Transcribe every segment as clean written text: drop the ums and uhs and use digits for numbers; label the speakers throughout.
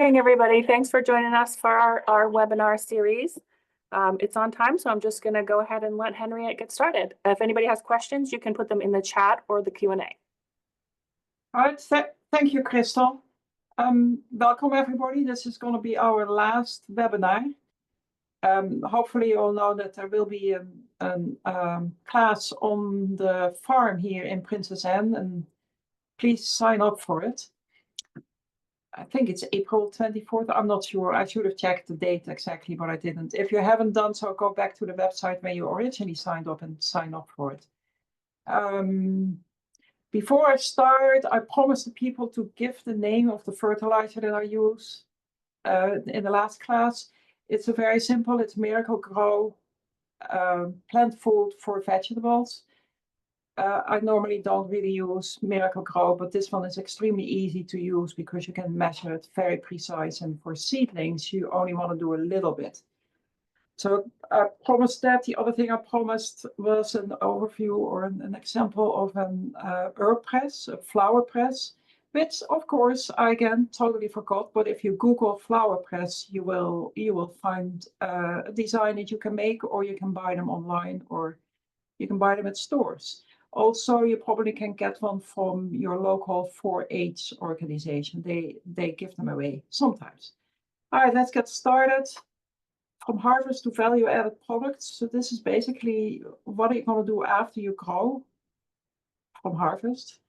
Speaker 1: Morning, everybody. Thanks for joining us for our webinar series. It's on time, so I'm just going to go ahead and let Henriette get started. If anybody has questions, you can put them in the chat or the Q&A.
Speaker 2: All right, thank you, Crystal. Welcome, everybody. This is going to be our last webinar. Hopefully, you all know that there will be a class on the farm here in Princess Anne, and please sign up for it. I think it's April 24th. I'm not sure. I should have checked the date exactly, but I didn't. If you haven't done so, go back to the website where you originally signed up and sign up for it. Before I start, I promised the people to give the name of the fertilizer that I use in the last class. It's a very simple, it's Miracle-Gro plant food for vegetables. I normally don't really use Miracle-Gro, but this one is extremely easy to use because you can measure it very precise. And for seedlings, you only want to do a little bit. So I promised that. The other thing I promised was an overview or an example of an herb press, a flower press, which of course I again totally forgot. But if you Google flower press, you will find a design that you can make, or you can buy them online, or you can buy them at stores. Also, you probably can get one from your local 4-H organization. They give them away sometimes. All right, let's get started. From harvest to value-added products. So this is basically what are you going to do after you grow from harvest.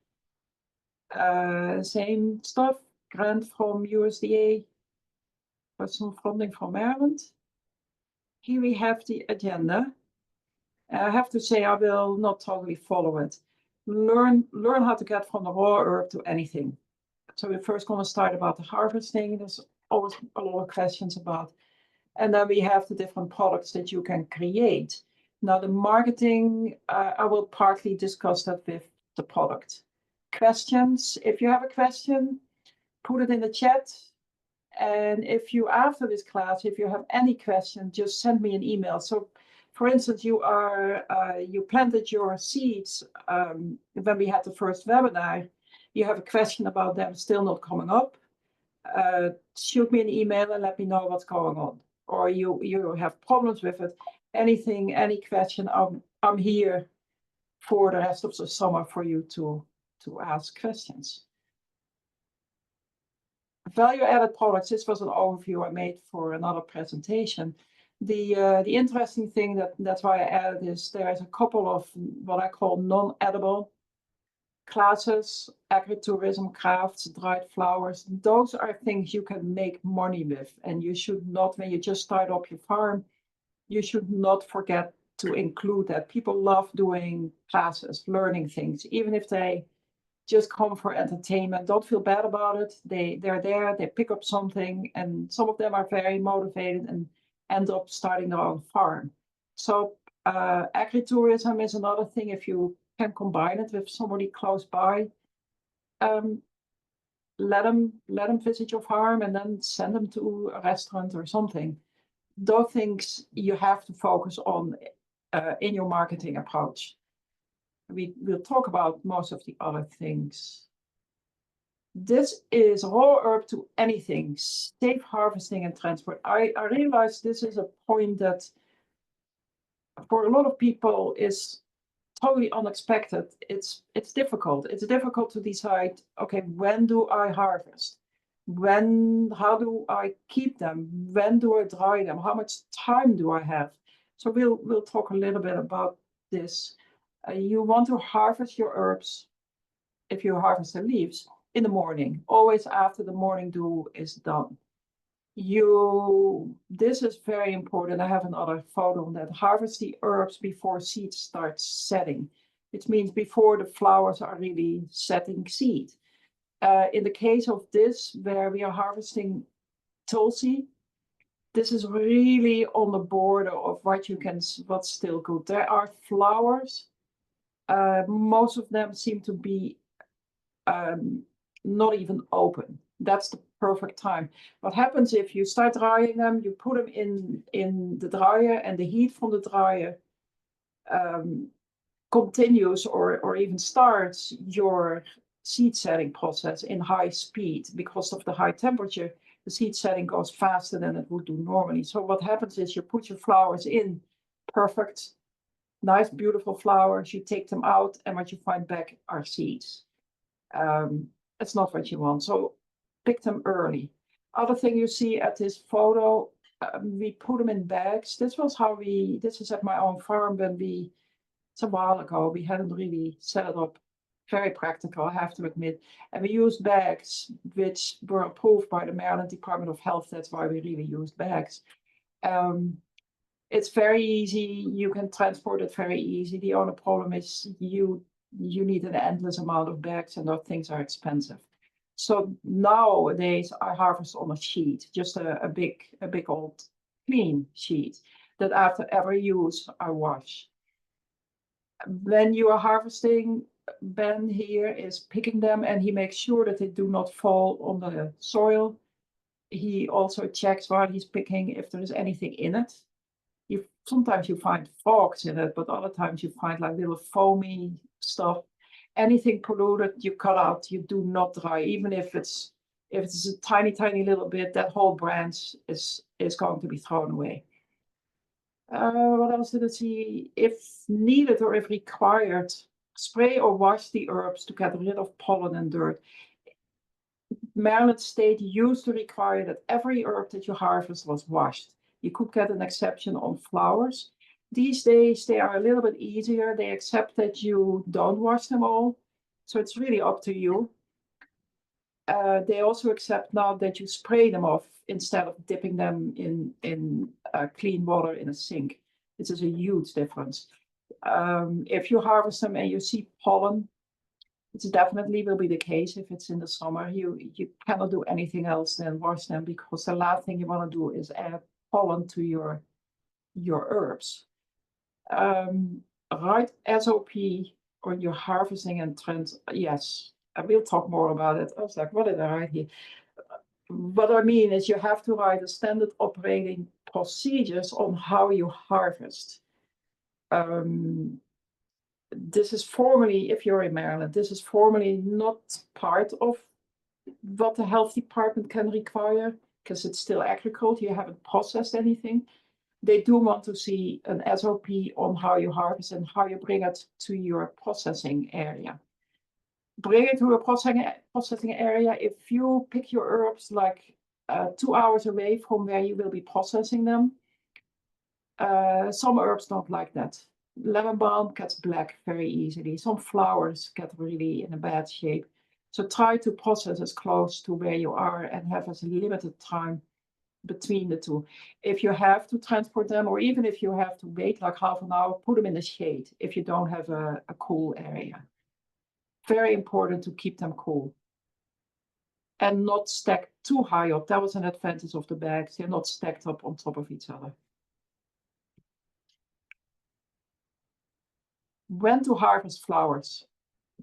Speaker 2: Same stuff, grant from USDA, personal funding from Maryland. Here we have the agenda. I have to say I will not totally follow it. Learn how to get from the raw herb to anything. So we're first going to start about the harvesting. There's always a lot of questions about. And then we have the different products that you can create. Now the marketing, I will partly discuss that with the product. Questions, if you have a question, put it in the chat. And if you, after this class, if you have any question, just send me an email. So for instance, you planted your seeds when we had the first webinar. You have a question about them still not coming up. Shoot me an email and let me know what's going on. Or you have problems with it, anything, any question, I'm here for the rest of the summer for you to ask questions. Value-added products, this was an overview I made for another presentation. The interesting thing that's why I added is there is a couple of what I call non-edible classes, agritourism, crafts, dried flowers. Those are things you can make money with, and you should not, when you just start up your farm, you should not forget to include that. People love doing classes, learning things, even if they just come for entertainment. Don't feel bad about it. They're there, they pick up something, and some of them are very motivated and end up starting their own farm. So agritourism is another thing. If you can combine it with somebody close by, let them visit your farm and then send them to a restaurant or something. Those things you have to focus on in your marketing approach. We'll talk about most of the other things. This is raw herb to anything, safe harvesting and transport. I realize this is a point that for a lot of people is totally unexpected. It's difficult. It's difficult to decide, okay, when do I harvest? How do I keep them? When do I dry them? How much time do I have? So we'll talk a little bit about this. You want to harvest your herbs, if you harvest the leaves, in the morning, always after the morning dew is done. This is very important. I have another photo on that. Harvest the herbs before seeds start setting. It means before the flowers are really setting seed. In the case of this, where we are harvesting tulsi, this is really on the border of what's still good. There are flowers. Most of them seem to be not even open. That's the perfect time. What happens if you start drying them, you put them in the dryer, and the heat from the dryer continues or even starts your seed setting process in high speed. Because of the high temperature, the seed setting goes faster than it would do normally. So what happens is you put your flowers in, perfect, nice, beautiful flowers, you take them out, and what you find back are seeds. It's not what you want, so pick them early. Other thing you see at this photo, we put them in bags. This is at my own farm it's a while ago, we hadn't really set it up. Very practical, I have to admit. And we used bags which were approved by the Maryland Department of Health. That's why we really used bags. It's very easy. You can transport it very easy. The only problem is you need an endless amount of bags, and those things are expensive. So nowadays I harvest on a sheet, just a big old clean sheet that after every use I wash. When you are harvesting, Ben here is picking them, and he makes sure that they do not fall on the soil. He also checks while he's picking if there is anything in it. Sometimes you find frogs in it, but other times you find like little foamy stuff. Anything polluted, you cut out. You do not dry, even if it's a tiny little bit. That whole branch is going to be thrown away. What else did I see? If needed or if required, spray or wash the herbs to get rid of pollen and dirt. Maryland State used to require that every herb that you harvest was washed. You could get an exception on flowers. These days, they are a little bit easier. They accept that you don't wash them all. So it's really up to you. They also accept now that you spray them off instead of dipping them in clean water in a sink. This is a huge difference. If you harvest them and you see pollen, it definitely will be the case if it's in the summer. You cannot do anything else than wash them, because the last thing you want to do is add pollen to your herbs. Write SOP on your harvesting and trends. Yes, I will talk more about it. I was like, what did I write here? What I mean is you have to write a standard operating procedures on how you harvest. This is formally, if you're in Maryland, this is formally not part of what the health department can require, because it's still agriculture, you haven't processed anything. They do want to see an SOP on how you harvest and how you bring it to your processing area. Bring it to a processing area. If you pick your herbs like 2 hours away from where you will be processing them, some herbs don't like that. Lemon balm gets black very easily. Some flowers get really in a bad shape. So try to process as close to where you are and have as limited time between the two. If you have to transport them, or even if you have to wait like half an hour, put them in the shade if you don't have a cool area. Very important to keep them cool. And not stacked too high up. That was an advantage of the bags. They're not stacked up on top of each other. When to harvest flowers.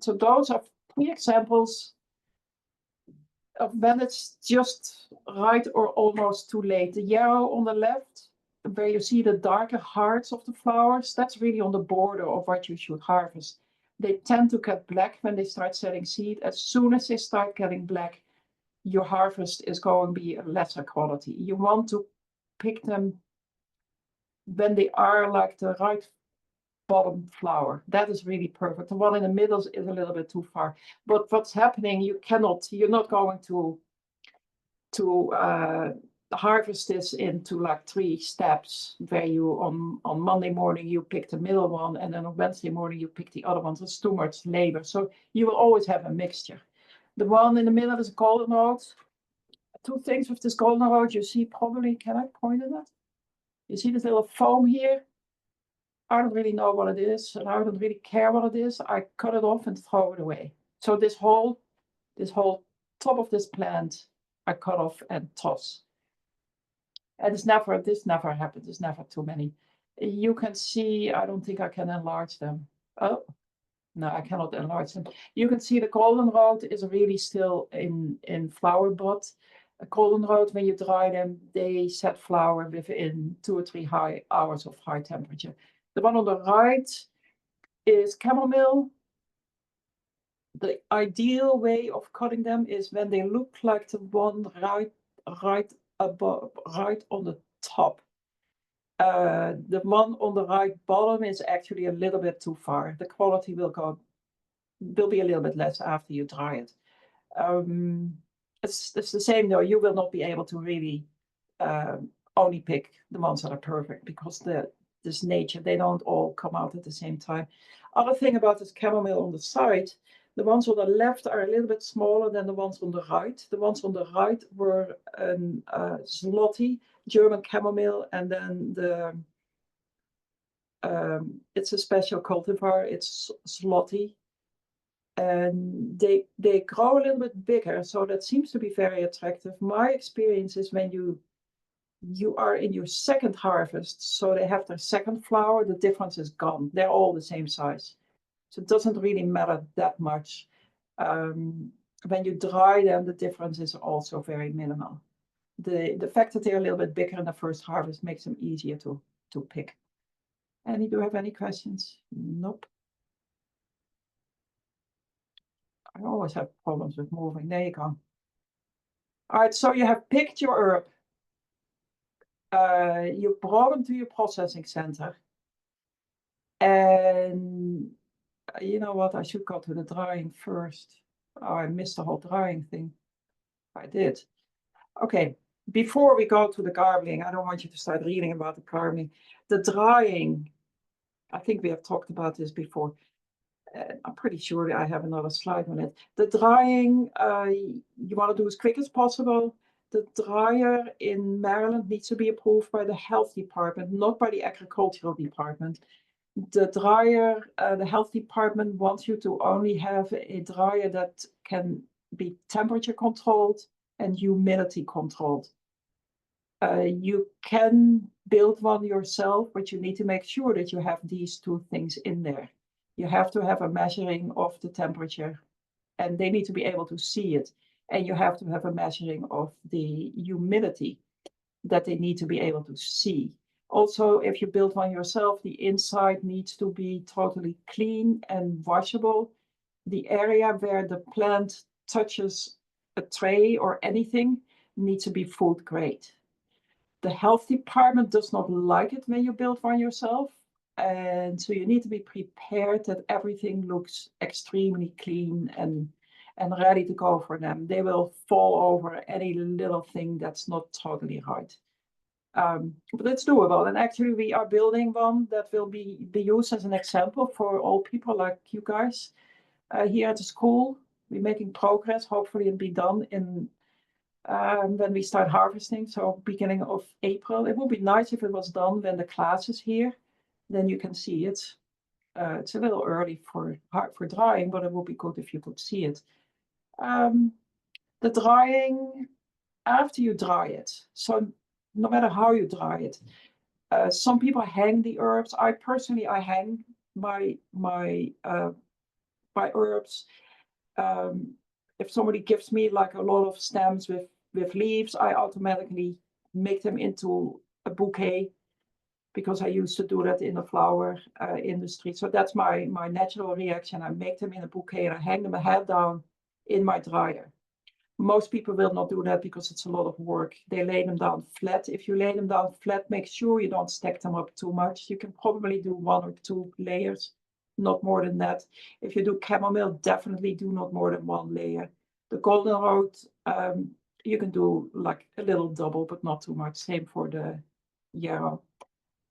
Speaker 2: So those are 3 examples of when it's just right or almost too late. The yellow on the left, where you see the darker hearts of the flowers, that's really on the border of what you should harvest. They tend to get black when they start setting seed. As soon as they start getting black, your harvest is going to be a lesser quality. You want to pick them when they are like the right bottom flower. That is really perfect. The one in the middle is a little bit too far. But what's happening, you're not going to harvest this into like 3 steps, where you on Monday morning you pick the middle one, and then on Wednesday morning you pick the other ones. It's too much labor. So you will always have a mixture. The one in the middle is a goldenrod. 2 things with this goldenrod you see probably, can I point at that? You see this little foam here? I don't really know what it is, and I don't really care what it is. I cut it off and throw it away. So this whole top of this plant, I cut off and toss. And this never happens. There's never too many. You can see, I don't think I can enlarge them. Oh, no, I cannot enlarge them. You can see the goldenrod is really still in flower bud. A goldenrod, when you dry them, they set flower within 2 or 3 hours of high temperature. The one on the right is chamomile. The ideal way of cutting them is when they look like the one right right above, right on the top. The one on the right bottom is actually a little bit too far. The quality will be a little bit less after you dry it. It's the same though. You will not be able to really only pick the ones that are perfect because this nature, they don't all come out at the same time. Other thing about this chamomile on the side, the ones on the left are a little bit smaller than the ones on the right. The ones on the right were Zloty, German chamomile, and then it's a special cultivar, it's Zloty. And they grow a little bit bigger, so that seems to be very attractive. My experience is when you are in your second harvest, so they have their second flower, the difference is gone. They're all the same size. So it doesn't really matter that much. When you dry them, the difference is also very minimal. The fact that they're a little bit bigger in the first harvest makes them easier to pick. Do you have any questions? Nope. I always have problems with moving. There you go. All right, so you have picked your herb. You brought them to your processing center. And you know what? I should go to the drying first. Oh, I missed the whole drying thing. I did. Okay, before we go to the garbling, I don't want you to start reading about the garbling. The drying, I think we have talked about this before. I'm pretty sure I have another slide on it. The drying, you want to do as quick as possible. The dryer in Maryland needs to be approved by the health department, not by the agricultural department. The dryer, the health department wants you to only have a dryer that can be temperature controlled and humidity controlled. You can build one yourself, but you need to make sure that you have these two things in there. You have to have a measuring of the temperature, and they need to be able to see it. And you have to have a measuring of the humidity that they need to be able to see. Also, if you build one yourself, the inside needs to be totally clean and washable. The area where the plant touches a tray or anything needs to be food grade. The health department does not like it when you build one yourself. And so you need to be prepared that everything looks extremely clean and ready to go for them. They will fall over any little thing that's not totally right. But it's doable. And actually we are building one that will be used as an example for all people like you guys here at the school. We're making progress. Hopefully it'll be done in when we start harvesting, so beginning of April. It would be nice if it was done when the class is here, then you can see it. It's a little early for drying, but it would be good if you could see it. The drying, after you dry it, so no matter how you dry it, some people hang the herbs. I personally hang my herbs. If somebody gives me like a lot of stems with leaves, I automatically make them into a bouquet because I used to do that in the flower industry. So that's my natural reaction. I make them in a bouquet and I hang them a head down in my dryer. Most people will not do that because it's a lot of work. They lay them down flat. If you lay them down flat, make sure you don't stack them up too much. You can probably do 1 or 2 layers, not more than that. If you do chamomile, definitely do not more than 1 layer. The goldenrod, you can do like a little double, but not too much. Same for the yarrow.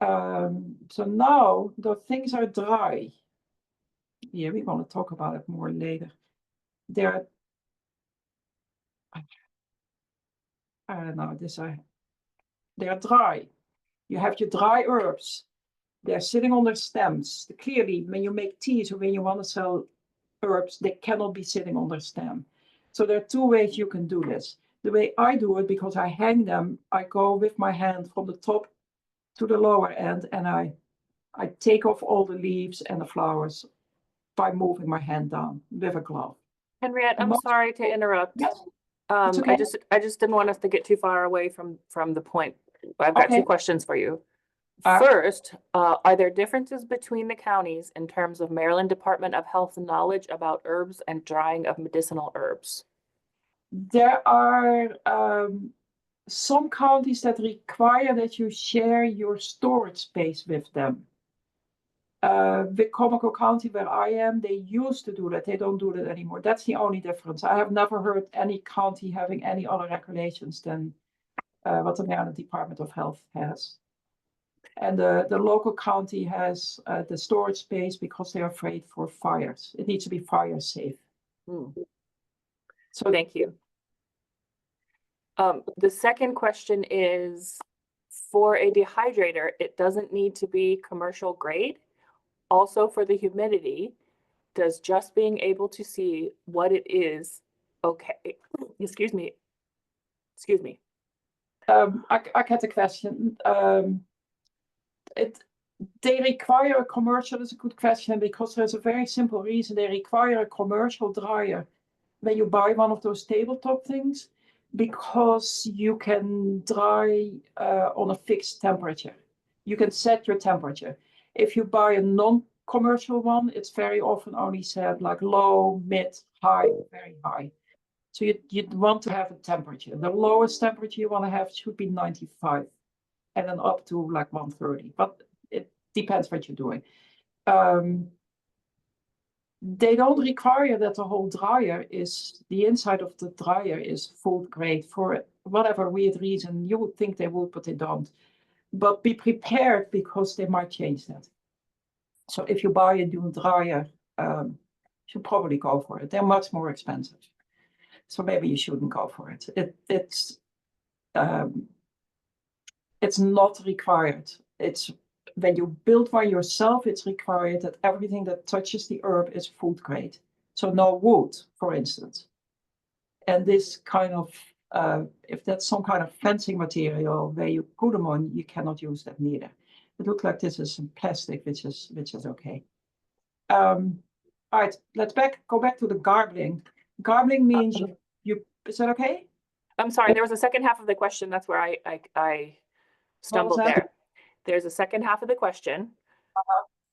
Speaker 2: So now the things are dry. Yeah, we're going to talk about it more later. They are dry. You have your dry herbs. They're sitting on their stems. Clearly, when you make teas or when you want to sell herbs, they cannot be sitting on their stem. So there are 2 ways you can do this. The way I do it, because I hang them, I go with my hand from the top to the lower end and I take off all the leaves and the flowers by moving my hand down with a glove.
Speaker 1: Henriette, I'm sorry to interrupt.
Speaker 2: Yes, it's okay.
Speaker 1: I just didn't want us to get too far away from the point. I've got 2 questions for you. First, are there differences between the counties in terms of Maryland Department of Health knowledge about herbs and drying of medicinal herbs?
Speaker 2: There are some counties that require that you share your storage space with them. With Comico County, where I am, they used to do that. They don't do that anymore. That's the only difference. I have never heard any county having any other regulations than what the Maryland Department of Health has. And the local county has the storage space because they're afraid for fires. It needs to be fire safe.
Speaker 1: So thank you. The second question is, for a dehydrator, it doesn't need to be commercial grade. Also for the humidity, does just being able to see what it is okay? Excuse me.
Speaker 2: I get the question. They require a commercial, is a good question, because there's a very simple reason. They require a commercial dryer when you buy one of those tabletop things, because you can dry on a fixed temperature. You can set your temperature. If you buy a non-commercial one, it's very often only set like low, mid, high, very high. So you'd want to have a temperature. The lowest temperature you want to have should be 95, and then up to like 130. But it depends what you're doing. They don't require that the whole dryer is, the inside of the dryer is food grade. For whatever weird reason, you would think they would, but they don't. But be prepared, because they might change that. So if you buy a new dryer, you should probably go for it. They're much more expensive. So maybe you shouldn't go for it. It's not required. It's when you build one yourself, it's required that everything that touches the herb is food grade. So no wood, for instance. And this kind of, if that's some kind of fencing material where you put them on, you cannot use that neither. It looks like this is some plastic, which is okay. All right, let's go back to the garbling. Garbling means you is that okay?
Speaker 1: I'm sorry, there was a second half of the question. That's where I stumbled there. There's a second half of the question.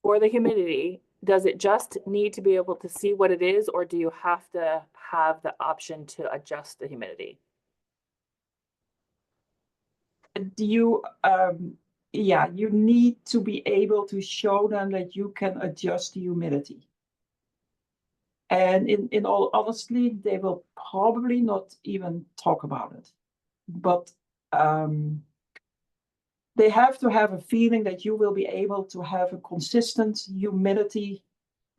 Speaker 1: For the humidity, does it just need to be able to see what it is, or do you have to have the option to adjust the humidity?
Speaker 2: Yeah, you need to be able to show them that you can adjust the humidity. And in all honesty, they will probably not even talk about it. But they have to have a feeling that you will be able to have a consistent humidity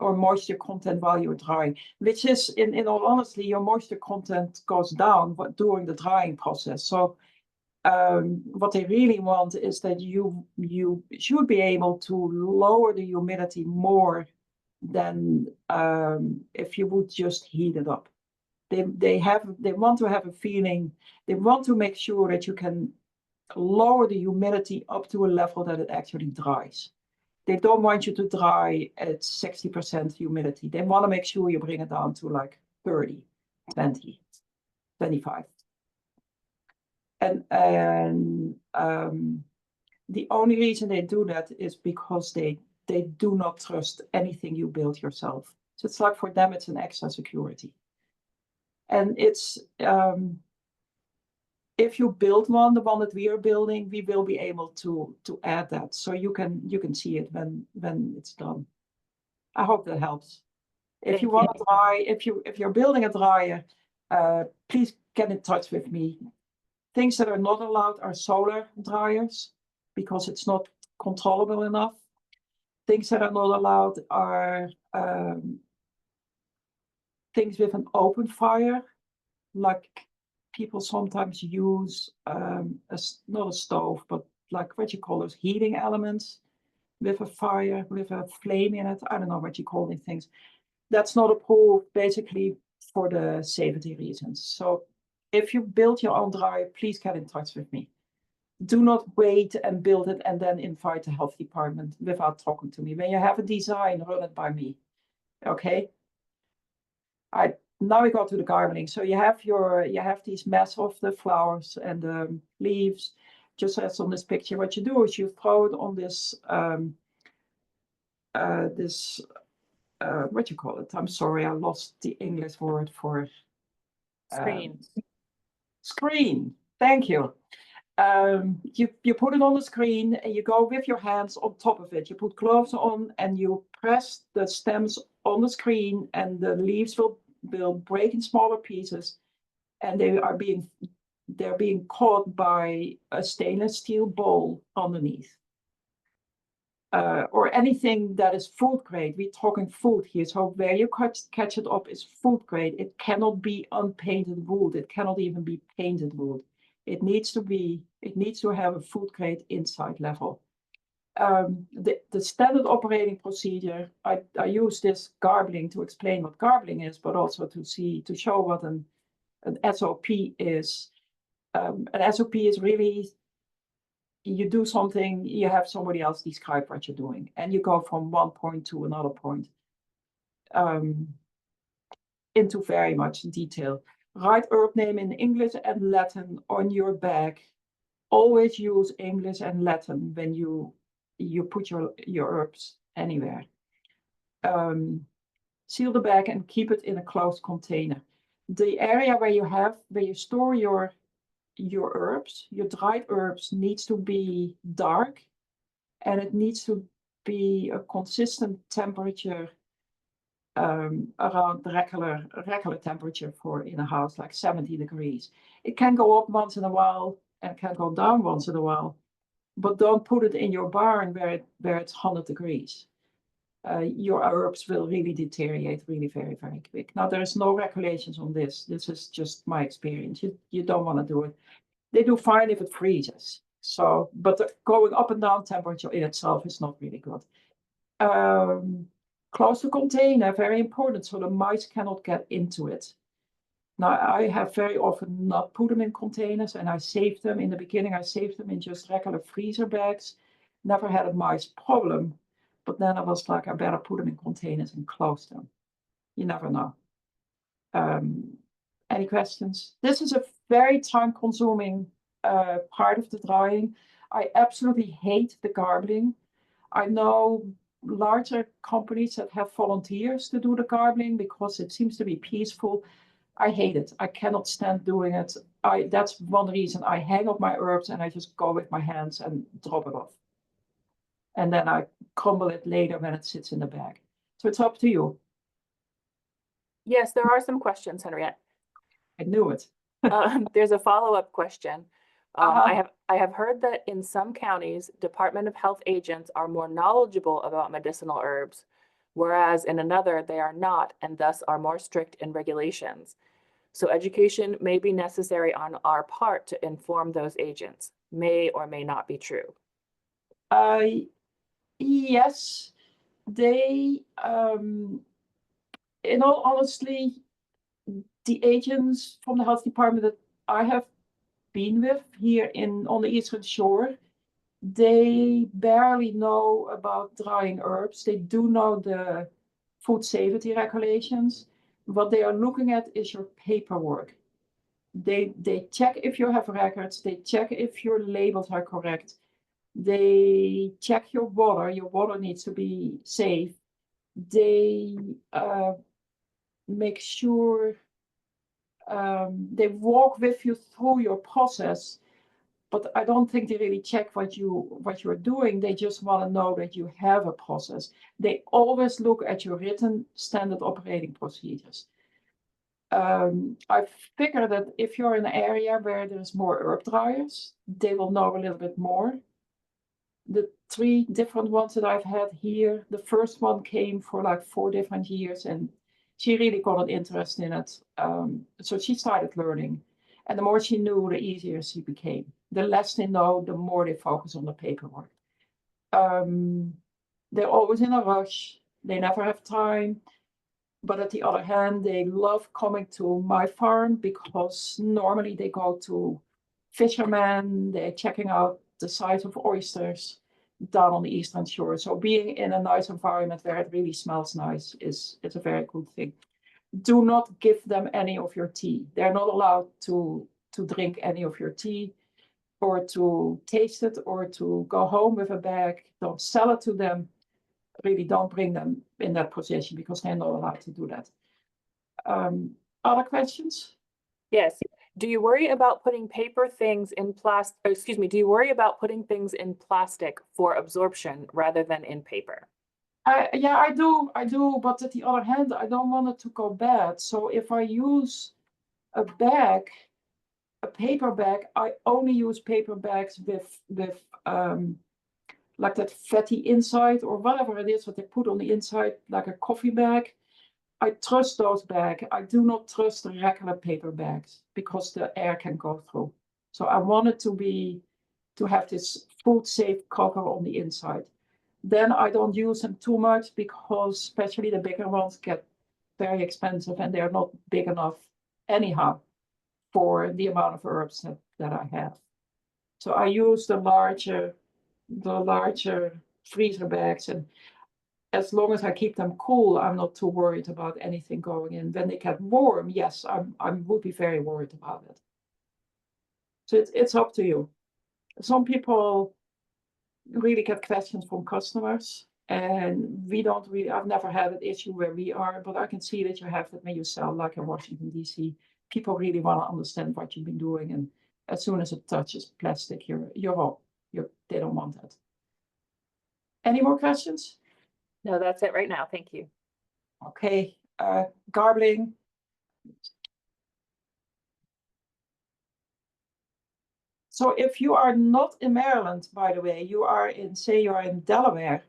Speaker 2: or moisture content while you're drying, which is, in all honesty, your moisture content goes down during the drying process. So what they really want is that you should be able to lower the humidity more than if you would just heat it up. They want to have a feeling. They want to make sure that you can lower the humidity up to a level that it actually dries. They don't want you to dry at 60% humidity. They want to make sure you bring it down to like 30, 20, 25. And the only reason they do that is because they do not trust anything you build yourself. So it's like, for them, it's an extra security. And it's if you build one, the one that we are building, we will be able to add that, so you can see it when it's done. I hope that helps. If you want to dry, if you're building a dryer, please get in touch with me. Things that are not allowed are solar dryers, because it's not controllable enough. Things that are not allowed are things with an open fire, like people sometimes use not a stove, but like what you call those heating elements with a fire, with a flame in it. I don't know what you call these things. That's not approved, basically, for the safety reasons. So if you build your own dryer, please get in touch with me. Do not wait and build it and then invite the health department without talking to me. When you have a design, run it by me. Okay? Now we go to the gardening. So you have these mess of the flowers and the leaves, just as on this picture. What you do is you throw it on this what you call it? I'm sorry, I lost the English word for
Speaker 1: screen.
Speaker 2: Screen. Thank you. You put it on the screen and you go with your hands on top of it. You put gloves on and you press the stems on the screen, and the leaves will break in smaller pieces, and they're being caught by a stainless steel bowl underneath. Or anything that is food grade. We're talking food here, so where you catch it up is food grade. It cannot be unpainted wood. It cannot even be painted wood. It needs to have a food grade inside level. The standard operating procedure, I use this garbling to explain what garbling is, but also to show what an SOP is. An SOP is really, you do something, you have somebody else describe what you're doing, and you go from one point to another point into very much detail. Write herb name in English and Latin on your bag. Always use English and Latin when you put your herbs anywhere. Seal the bag and keep it in a closed container. The area where you store your herbs, your dried herbs, needs to be dark, and it needs to be a consistent temperature around the regular temperature for in a house, like 70 degrees. It can go up once in a while and can go down once in a while, but don't put it in your barn where it's 100 degrees. Your herbs will really deteriorate really very, very quick. Now, there's no regulations on this. This is just my experience. You don't want to do it. They do fine if it freezes. So, but going up and down temperature in itself is not really good. Close the container, very important, so the mice cannot get into it. Now, I have very often not put them in containers, and I saved them. In the beginning, I saved them in just regular freezer bags. Never had a mice problem. But then I was like, I better put them in containers and close them. You never know. Any questions? This is a very time-consuming part of the drying. I absolutely hate the garbling. I know larger companies that have volunteers to do the garbling because it seems to be peaceful. I hate it. I cannot stand doing it. That's one reason I hang up my herbs and I just go with my hands and drop it off. And then I crumble it later when it sits in the bag. So it's up to you.
Speaker 1: Yes, there are some questions, Henriette.
Speaker 2: I knew it.
Speaker 1: There's a follow-up question. I have heard that in some counties, Department of Health agents are more knowledgeable about medicinal herbs, whereas in another they are not, and thus are more strict in regulations. So education may be necessary on our part to inform those agents. May or may not be true.
Speaker 2: Yes, they, in all honesty, the agents from the health department that I have been with here on the Eastern Shore, they barely know about drying herbs. They do know the food safety regulations. What they are looking at is your paperwork. They check if you have records. They check if your labels are correct. They check your water. Your water needs to be safe. They make sure they walk with you through your process, but I don't think they really check what you're doing. They just want to know that you have a process. They always look at your written standard operating procedures. I figure that if you're in an area where there's more herb dryers, they will know a little bit more. The 3 different ones that I've had here, the first one came for like 4 different years, and she really got an interest in it. So she started learning, and the more she knew, the easier she became. The less they know, the more they focus on the paperwork. They're always in a rush. They never have time. But at the other hand, they love coming to my farm because normally they go to fishermen. They're checking out the size of oysters down on the Eastern Shore. So being in a nice environment where it really smells nice is a very good thing. Do not give them any of your tea. They're not allowed to drink any of your tea or to taste it or to go home with a bag. Don't sell it to them. Really don't bring them in that position because they're not allowed to do that. Other questions?
Speaker 1: Yes. Do you worry about putting paper things in plastic, excuse me, do you worry about putting things in plastic for absorption rather than in paper?
Speaker 2: Yeah, I do, but at the other hand, I don't want it to go bad. So if I use a bag, a paper bag, I only use paper bags with like that fatty inside or whatever it is what they put on the inside, like a coffee bag. I trust those bags. I do not trust the regular paper bags because the air can go through. So I want it to have this food safe cover on the inside. Then I don't use them too much because especially the bigger ones get very expensive and they're not big enough anyhow for the amount of herbs that I have. So I use the larger freezer bags, and as long as I keep them cool, I'm not too worried about anything going in. When they get warm, yes, I would be very worried about it. So it's up to you. Some people really get questions from customers, and we don't really. I've never had an issue where we are, but I can see that you have that when you sell, like in Washington D.C. People really want to understand what you've been doing, and as soon as it touches plastic, you're off. They don't want that. Any more questions?
Speaker 1: No, that's it right now. Thank you.
Speaker 2: Okay, garbling. So if you are not in Maryland, by the way, you are in, say you are in Delaware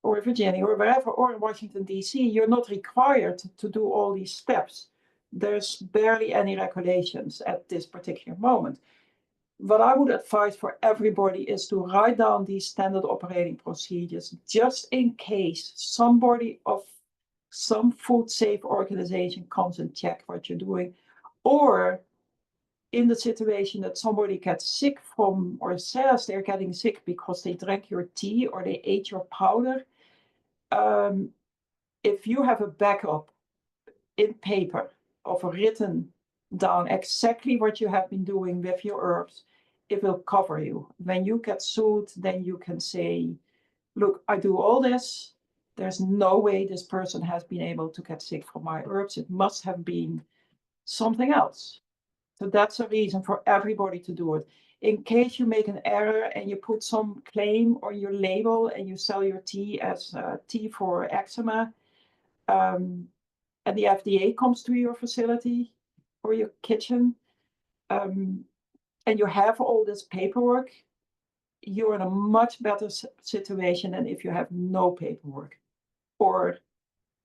Speaker 2: or Virginia or wherever, or in Washington, D.C., you're not required to do all these steps. There's barely any regulations at this particular moment. What I would advise for everybody is to write down these standard operating procedures just in case somebody of some food safe organization comes and check what you're doing, or in the situation that somebody gets sick from or says they're getting sick because they drank your tea or they ate your powder. If you have a backup in paper of written down exactly what you have been doing with your herbs, it will cover you. When you get sued, then you can say, look, I do all this. There's no way this person has been able to get sick from my herbs. It must have been something else. So that's a reason for everybody to do it. In case you make an error and you put some claim on your label and you sell your tea as tea for eczema, and the FDA comes to your facility or your kitchen, and you have all this paperwork, you're in a much better situation than if you have no paperwork or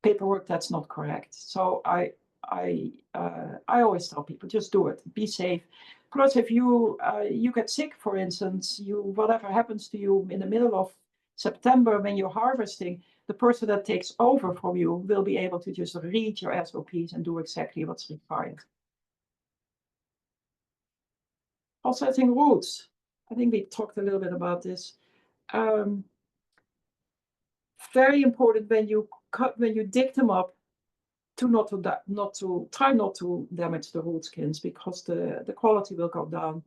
Speaker 2: paperwork that's not correct. So I always tell people, just do it, be safe. Plus, if you get sick, for instance, whatever happens to you in the middle of September when you're harvesting, the person that takes over from you will be able to just read your SOPs and do exactly what's required. Offsetting roots. I think we talked a little bit about this. Very important when you dig them up, try not to damage the root skins because the quality will go down.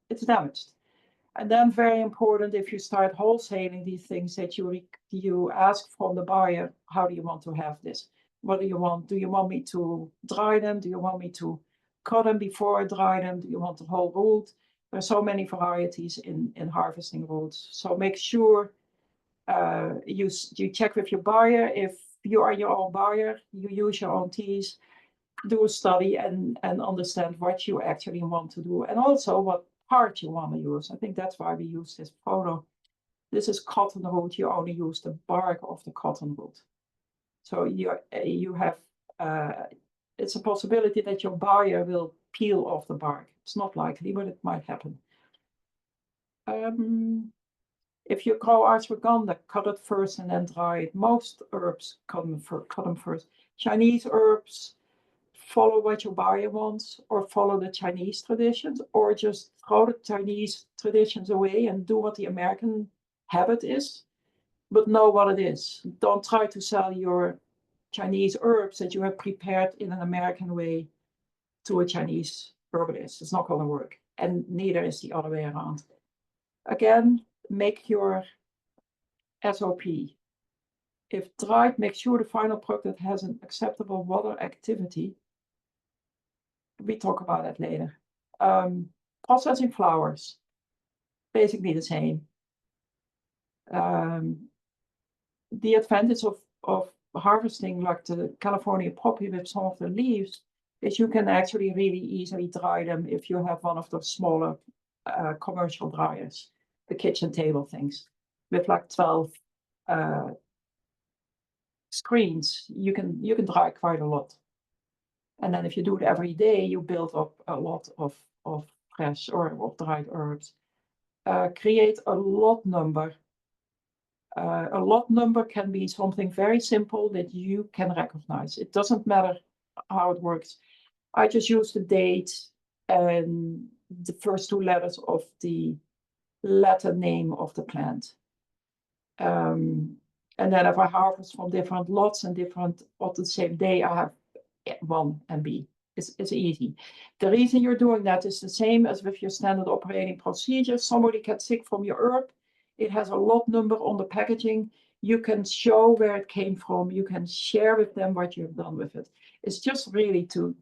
Speaker 2: It's damaged. And then very important, if you start wholesaling these things, that you ask from the buyer, how do you want to have this? What do you want? Do you want me to dry them? Do you want me to cut them before I dry them? Do you want the whole root? There are so many varieties in harvesting roots. So make sure you check with your buyer. If you are your own buyer, you use your own teas, do a study and understand what you actually want to do and also what part you want to use. I think that's why we use this photo. This is cotton root. You only use the bark of the cotton root. So you have, it's a possibility that your buyer will peel off the bark. It's not likely, but it might happen. If you grow ashwagandha, cut it first and then dry it. Most herbs cut them first. Chinese herbs, follow what your buyer wants or follow the Chinese traditions, or just throw the Chinese traditions away and do what the American habit is, but know what it is. Don't try to sell your Chinese herbs that you have prepared in an American way to a Chinese herbalist. It's not going to work. And neither is the other way around. Again, make your SOP. If dried, make sure the final product has an acceptable water activity. we talk about that later. Processing flowers, basically the same. The advantage of harvesting like the California poppy with some of the leaves is you can actually really easily dry them if you have one of the smaller commercial dryers, the kitchen table things, with like 12 screens. You can dry quite a lot. And then if you do it every day, you build up a lot of fresh or of dried herbs. Create a lot number. A lot number can be something very simple that you can recognize. It doesn't matter how it works. I just use the date and the first two letters of the letter name of the plant. And then if I harvest from different lots and different on the same day, I have 1 MB. It's easy. The reason you're doing that is the same as with your standard operating procedure. Somebody gets sick from your herb. It has a lot number on the packaging. You can show where it came from. You can share with them what you've done with it. It's just really to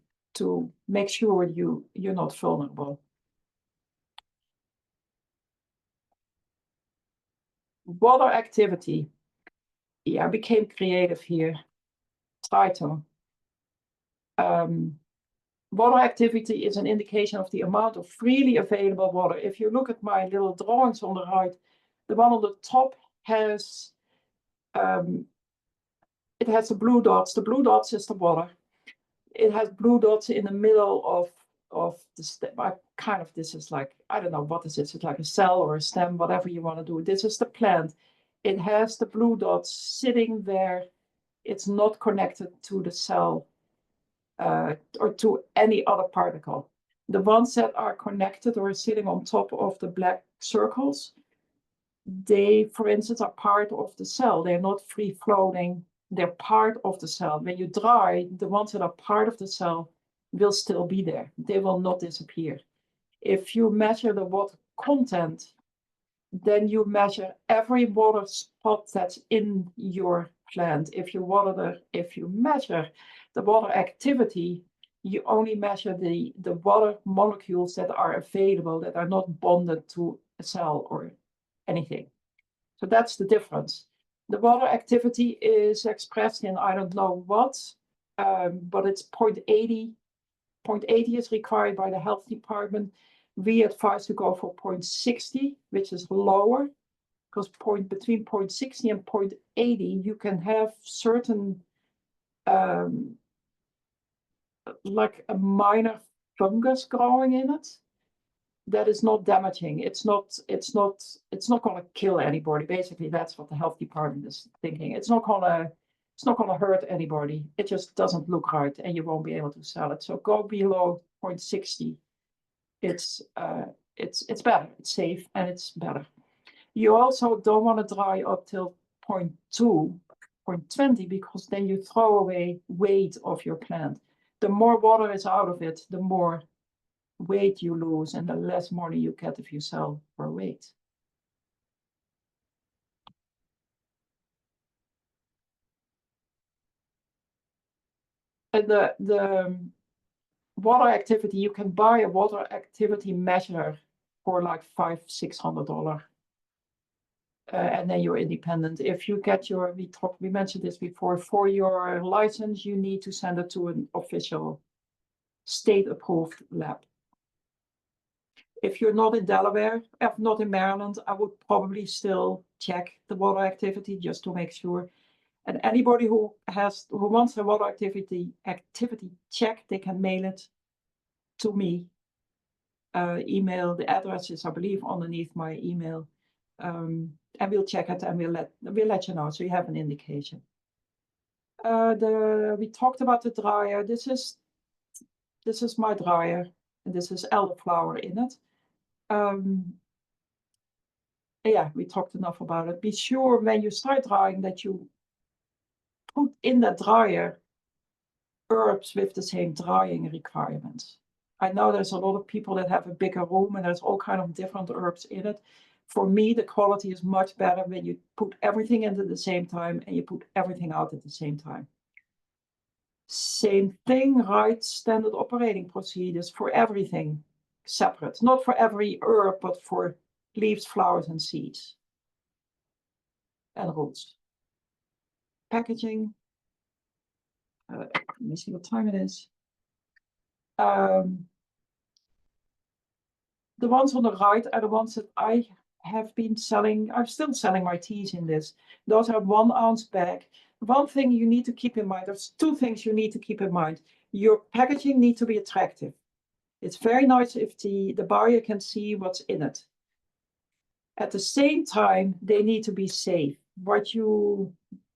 Speaker 2: make sure you're not vulnerable. Water activity. Yeah, I became creative here. Try to. Water activity is an indication of the amount of freely available water. If you look at my little drawings on the right, the one on the top has it has the blue dots. The blue dots is the water. It has blue dots in the middle of the stem. This is like, I don't know, what is this? It's like a cell or a stem, whatever you want to do. This is the plant. It has the blue dots sitting there. It's not connected to the cell or to any other particle. The ones that are connected or sitting on top of the black circles, they, for instance, are part of the cell. They're not free floating. They're part of the cell. When you dry, the ones that are part of the cell will still be there. They will not disappear. If you measure the water content, then you measure every water spot that's in your plant. If you measure the water activity, you only measure the water molecules that are available, that are not bonded to a cell or anything. So that's the difference. The water activity is expressed in I don't know what, but it's 0.80. 0.80 is required by the health department. We advise to go for 0.60, which is lower, because between 0.60 and 0.80, you can have certain, like a minor fungus growing in it. That is not damaging. It's not going to kill anybody. Basically, that's what the health department is thinking. It's not going to hurt anybody. It just doesn't look right, and you won't be able to sell it. So go below 0.60. It's better. It's safe and it's better. You also don't want to dry up till 0.2, 0.20, because then you throw away weight of your plant. The more water is out of it, the more weight you lose and the less money you get if you sell for weight. And the water activity, you can buy a water activity measure for like $500-600. And then you're independent. If you get your, we mentioned this before, for your license, you need to send it to an official state-approved lab. If you're not in Delaware, if not in Maryland, I would probably still check the water activity just to make sure. And anybody who wants a water activity check, they can mail it to me. Email, the address is, I believe, underneath my email. And we'll check it and we'll let you know, so you have an indication. We talked about the dryer. This is my dryer, and this is elderflower in it. Yeah, we talked enough about it. Be sure when you start drying that you put in the dryer herbs with the same drying requirements. I know there's a lot of people that have a bigger room and there's all kind of different herbs in it. For me, the quality is much better when you put everything in at the same time and you put everything out at the same time. Same thing, write standard operating procedures for everything separate. Not for every herb, but for leaves, flowers, and seeds. And roots. Packaging. Let me see what time it is. The ones on the right are the ones that I have been selling. I'm still selling my teas in this. Those are 1 ounce bag. One thing you need to keep in mind, there's 2 things you need to keep in mind. Your packaging needs to be attractive. It's very nice if the buyer can see what's in it. At the same time, they need to be safe.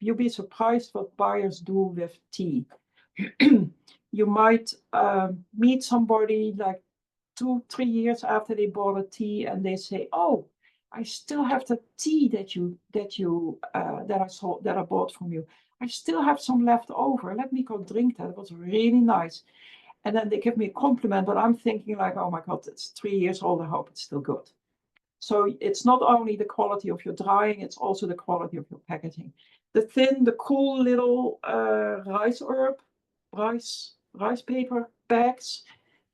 Speaker 2: You'll be surprised what buyers do with tea. You might meet somebody like 2-3 years after they bought a tea, and they say, "Oh, I still have the tea that I bought from you. I still have some left over. Let me go drink that. It was really nice." And then they give me a compliment, but I'm thinking like, "Oh my God, it's 3 years old. I hope it's still good." So it's not only the quality of your drying, it's also the quality of your packaging. The thin, the cool little rice paper bags,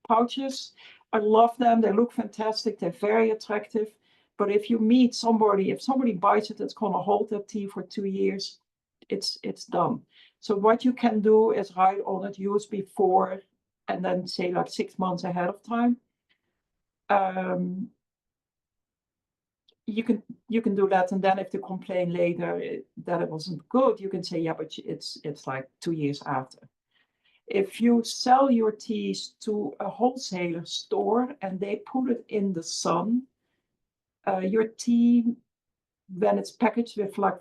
Speaker 2: pouches, I love them. They look fantastic. They're very attractive. But if you meet somebody, if somebody buys it, it's going to hold that tea for 2 years, it's done. So what you can do is write on it, use before, and then say like 6 months ahead of time. You can do that, and then if they complain later that it wasn't good, you can say, yeah, but it's like 2 years after. If you sell your teas to a wholesaler store and they put it in the sun, your tea, when it's packaged with like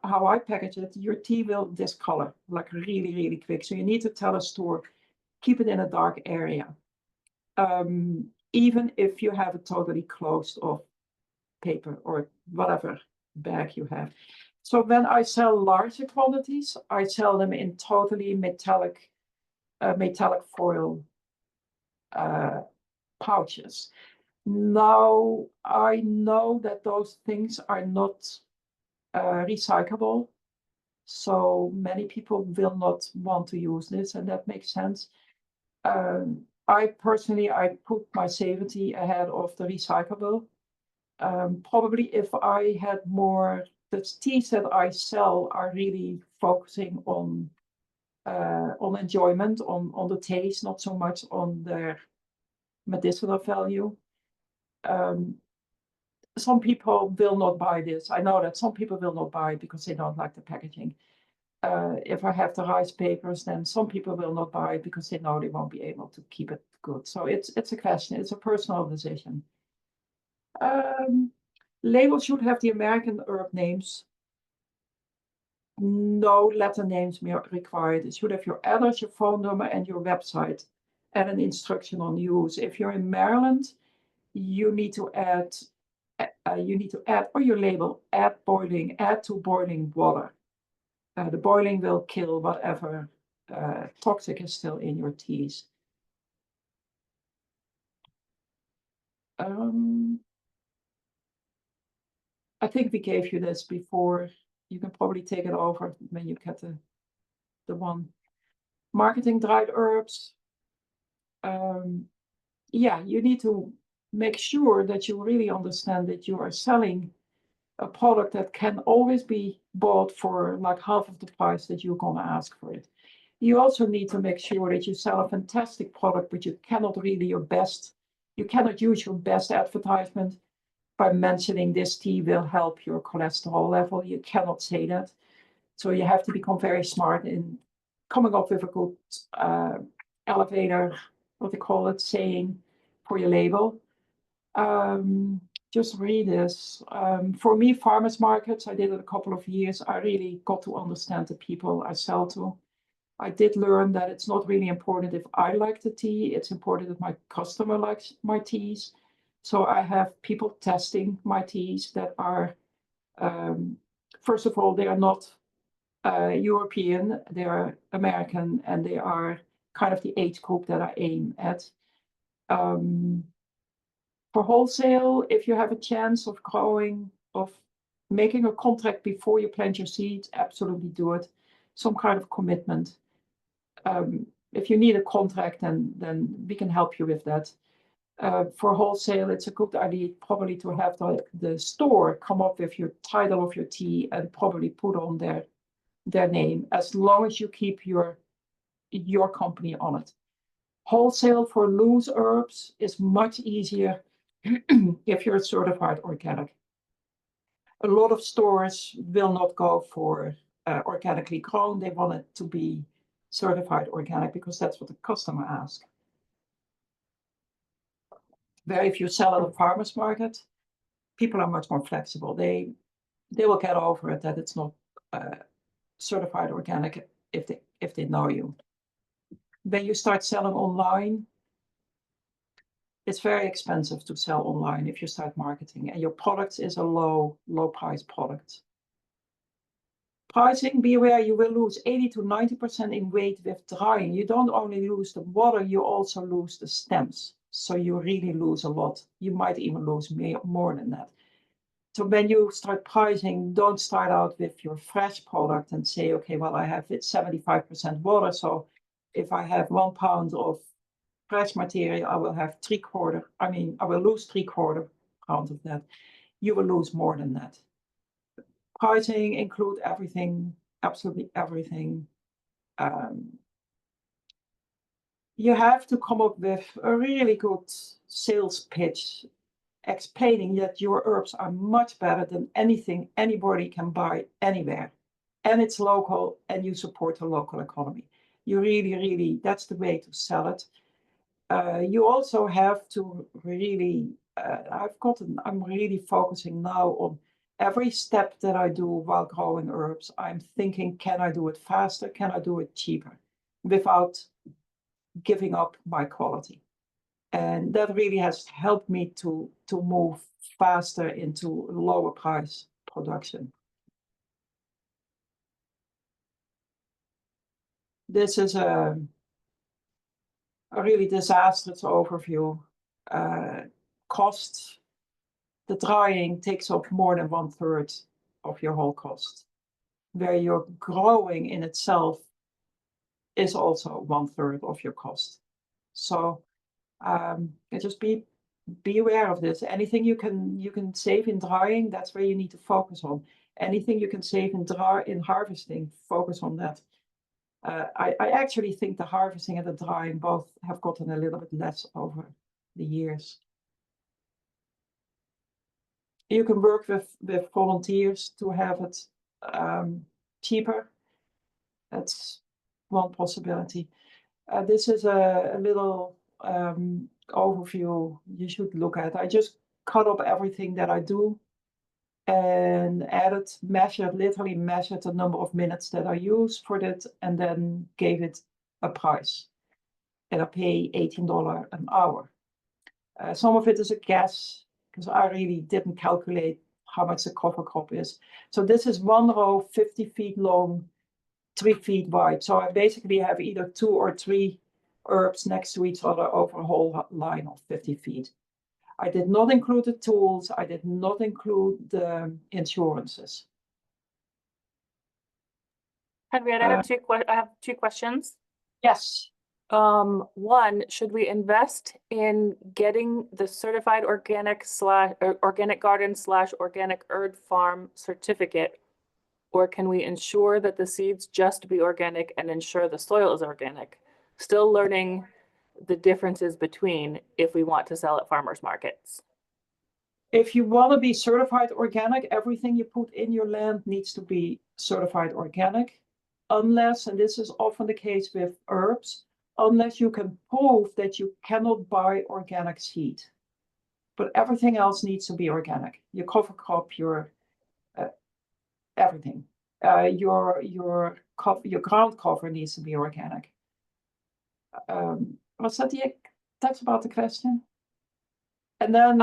Speaker 2: how I package it, your tea will discolor like really, really quick. So you need to tell a store, keep it in a dark area. Even if you have it totally closed off paper or whatever bag you have. So when I sell larger quantities, I sell them in totally metallic foil pouches. Now I know that those things are not recyclable, so many people will not want to use this, and that makes sense. I personally put my safety ahead of the recyclable. Probably if I had more, the teas that I sell are really focusing on enjoyment, on the taste, not so much on their medicinal value. Some people will not buy this. I know that some people will not buy because they don't like the packaging. If I have the rice papers, then some people will not buy because they know they won't be able to keep it good. So it's a question. It's a personal decision. Labels should have the American herb names. No letter names required. It should have your address, your phone number, and your website, and an instruction on use. If you're in Maryland, you need to add, or your label, add to boiling water. The boiling will kill whatever toxic is still in your teas. I think we gave you this before. You can probably take it over when you get the one. Marketing dried herbs. Yeah, you need to make sure that you really understand that you are selling a product that can always be bought for like half of the price that you're going to ask for it. You also need to make sure that you sell a fantastic product, but you cannot use your best advertisement by mentioning this tea will help your cholesterol level. You cannot say that. So you have to become very smart in coming up with a good elevator, what they call it, saying for your label. Just read this. For me, farmers markets, I did it a couple of years. I really got to understand the people I sell to. I did learn that it's not really important if I like the tea. It's important that my customer likes my teas. So I have people testing my teas that are, first of all, they are not European, they are American, and they are kind of the age group that I aim at. For wholesale, if you have a chance of making a contract before you plant your seeds, absolutely do it. Some kind of commitment. if you need a contract, then we can help you with that. For wholesale, it's a good idea probably to have the store come up with your title of your tea and probably put on their name, as long as you keep your company on it. Wholesale for loose herbs is much easier if you're certified organic. A lot of stores will not go for organically grown. They want it to be certified organic because that's what the customer asks. Where if you sell at a farmer's market, people are much more flexible. They will get over it that it's not certified organic if they know you. When you start selling online, it's very expensive to sell online if you start marketing, and your product is a low price product. Pricing, be aware you will lose 80 to 90% in weight with drying. You don't only lose the water, you also lose the stems. So you really lose a lot. You might even lose more than that. So when you start pricing, don't start out with your fresh product and say, okay, well, I have it 75% water. So if I have 1 pound of fresh material, I will have I will lose 3/4 pound of that. You will lose more than that. Pricing include everything, absolutely everything. You have to come up with a really good sales pitch explaining that your herbs are much better than anything anybody can buy anywhere. And it's local and you support the local economy. You really, that's the way to sell it. You also have to really, I'm really focusing now on every step that I do while growing herbs. I'm thinking, can I do it faster? Can I do it cheaper without giving up my quality? And that really has helped me to move faster into lower price production. This is a really disastrous overview. Cost, the drying takes up more than 1/3 of your whole cost, where your growing in itself is also 1/3 of your cost. So just be aware of this. Anything you can save in drying, that's where you need to focus on. Anything you can save in harvesting, focus on that. I actually think the harvesting and the drying both have gotten a little bit less over the years. You can work with volunteers to have it cheaper. That's one possibility. This is a little overview you should look at. I just cut up everything that I do and literally measured the number of minutes that I use for that, and then gave it a price. And I pay $18 an hour. Some of it is a guess, because I really didn't calculate how much the cover crop is. So this is 1 row, 50 feet long, 3 feet wide. So I basically have either 2 or 3 herbs next to each other over a whole line of 50 feet. I did not include the tools. I did not include the insurances.
Speaker 1: Henriette, I have 2 questions.
Speaker 2: Yes.
Speaker 1: One, should we invest in getting the certified organic garden / organic herb farm certificate, or can we ensure that the seeds just be organic and ensure the soil is organic? Still learning the differences between if we want to sell at farmers markets.
Speaker 2: If you want to be certified organic, everything you put in your land needs to be certified organic, unless, and this is often the case with herbs, unless you can prove that you cannot buy organic seed. But everything else needs to be organic. Your cover crop, your everything. Your ground cover needs to be organic. Was that that's about the question? And then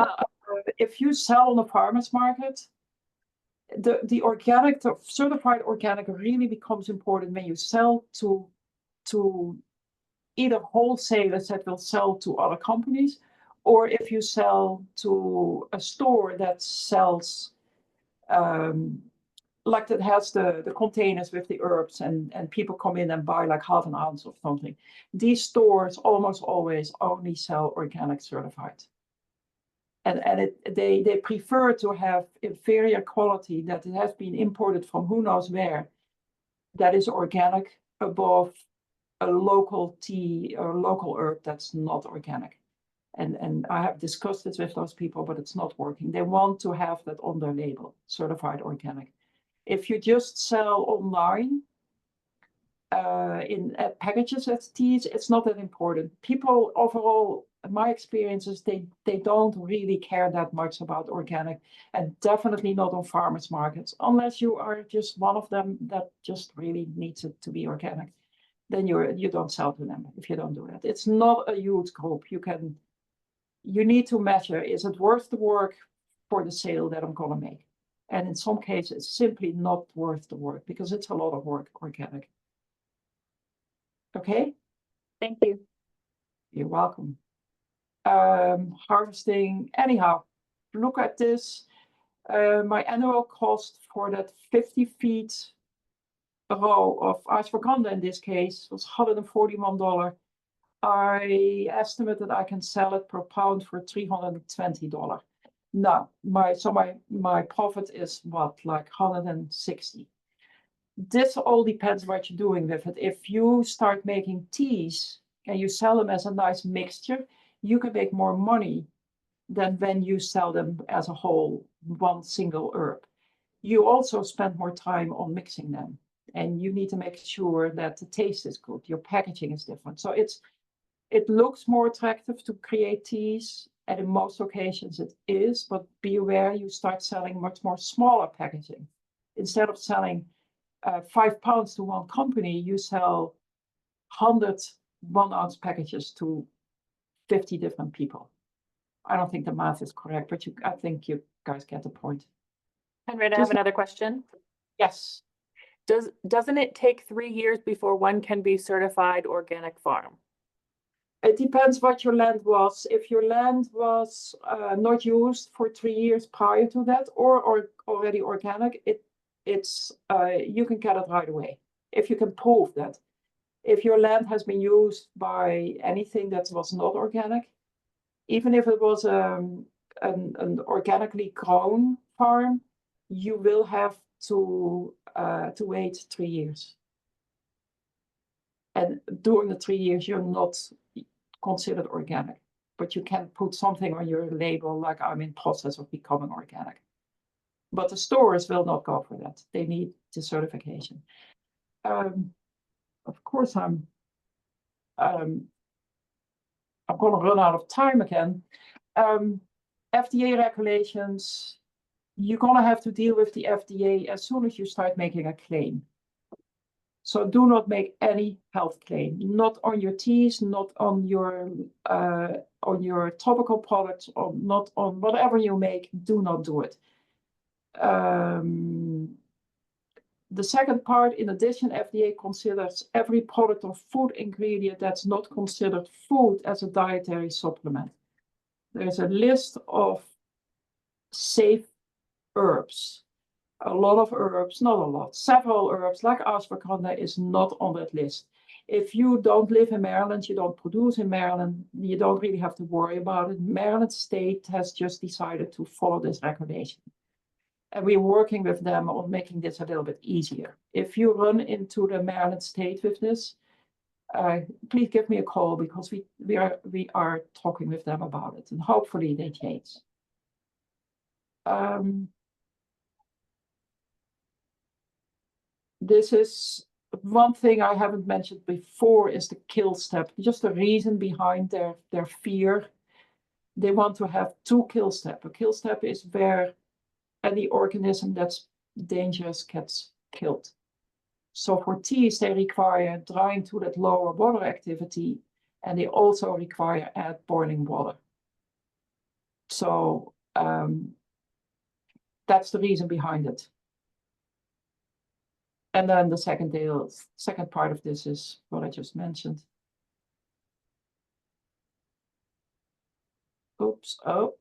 Speaker 2: if you sell on the farmer's market, the certified organic really becomes important when you sell to either wholesalers that will sell to other companies, or if you sell to a store that sells like that has the containers with the herbs, and people come in and buy like half an ounce of something. These stores almost always only sell organic certified. And they prefer to have inferior quality that it has been imported from who knows where, that is organic, above a local tea or local herb that's not organic. And I have discussed this with those people, but it's not working. They want to have that on their label, certified organic. If you just sell online in packages as teas, it's not that important. People overall, my experience is they don't really care that much about organic, and definitely not on farmers markets, unless you are just one of them that just really needs it to be organic. Then you don't sell to them if you don't do that. It's not a huge group. You need to measure, is it worth the work for the sale that I'm gonna make? And in some cases, it's simply not worth the work because it's a lot of work, organic. Okay?
Speaker 1: Thank you.
Speaker 2: You're welcome. Harvesting, anyhow, look at this. My annual cost for that 50 feet row of ashwagandha in this case was $141. I estimate that I can sell it per pound for $320. Now, my profit is what, like 160. This all depends what you're doing with it. If you start making teas and you sell them as a nice mixture, you can make more money than when you sell them as a whole, one single herb. You also spend more time on mixing them, and you need to make sure that the taste is good. Your packaging is different. So it looks more attractive to create teas, and in most occasions it is, but be aware you start selling much more smaller packaging. Instead of selling 5 pounds to one company, you sell 100 1-ounce packages to 50 different people. I don't think the math is correct, but I think you guys get the point.
Speaker 1: Henriette, I have another question.
Speaker 2: Yes.
Speaker 1: Doesn't it take 3 years before one can be certified organic farm?
Speaker 2: It depends what your land was. If your land was not used for 3 years prior to that, or already organic, you can get it right away if you can prove that. If your land has been used by anything that was not organic, even if it was an organically grown farm, you will have to wait 3 years. And during the 3 years, you're not considered organic, but you can put something on your label like I'm in process of becoming organic. But the stores will not go for that. They need the certification. Of course, I'm going to run out of time again. FDA regulations, you're going to have to deal with the FDA as soon as you start making a claim. So do not make any health claim, not on your teas, not on your topical products, or not on whatever you make. Do not do it. The second part, in addition, FDA considers every product or food ingredient that's not considered food as a dietary supplement. There's a list of safe herbs. A lot of herbs, not a lot, several herbs like ashwagandha is not on that list. If you don't live in Maryland, you don't produce in Maryland, you don't really have to worry about it. Maryland State has just decided to follow this regulation. And we're working with them on making this a little bit easier. If you run into the Maryland State with this, please give me a call, because we are talking with them about it, and hopefully they change. This is one thing I haven't mentioned before, is the kill step. Just the reason behind their fear. They want to have 2 kill steps. A kill step is where any organism that's dangerous gets killed. So for teas, they require drying to that lower water activity, and they also require add boiling water. So that's the reason behind it. And then the second part of this is what I just mentioned. Oops, oh,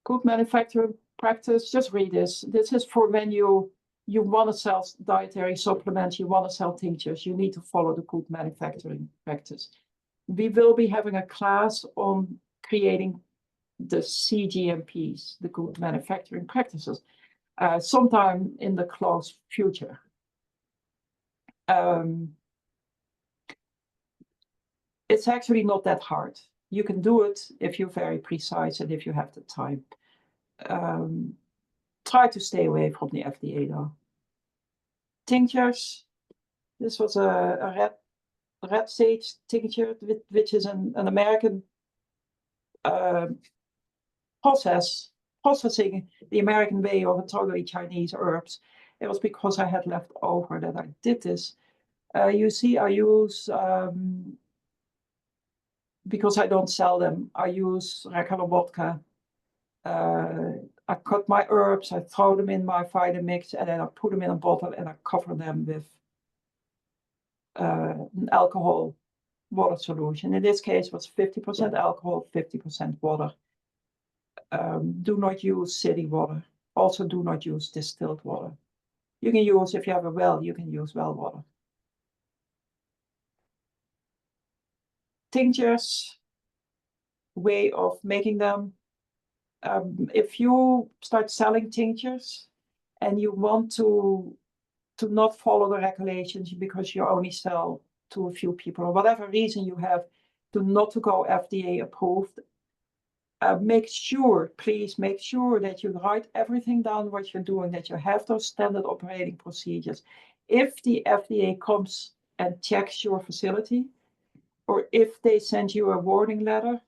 Speaker 2: good manufacturing practice, just read this. This is for when you you want to sell dietary supplements, you want to sell tinctures, you need to follow the good manufacturing practice. We will be having a class on creating the CGMPs, the good manufacturing practices, sometime in the close future. It's actually not that hard. You can do it if you're very precise and if you have the time. Try to stay away from the FDA though. Tinctures. This was a red sage tincture, which is an American processing the American way of a totally Chinese herbs. It was because I had left over that I did this. You see, I use, because I don't sell them, I use regular vodka. I cut my herbs, I throw them in my Vitamix, and then I put them in a bottle and I cover them with an alcohol water solution. In this case, it was 50% alcohol, 50% water. Do not use city water. Also, do not use distilled water. You can use, if you have a well, you can use well water. Tinctures, way of making them. If you start selling tinctures and you want to not follow the regulations because you only sell to a few people or whatever reason you have to not to go FDA approved, please make sure that you write everything down what you're doing, that you have those standard operating procedures. If the FDA comes and checks your facility, or if they send you a warning letter,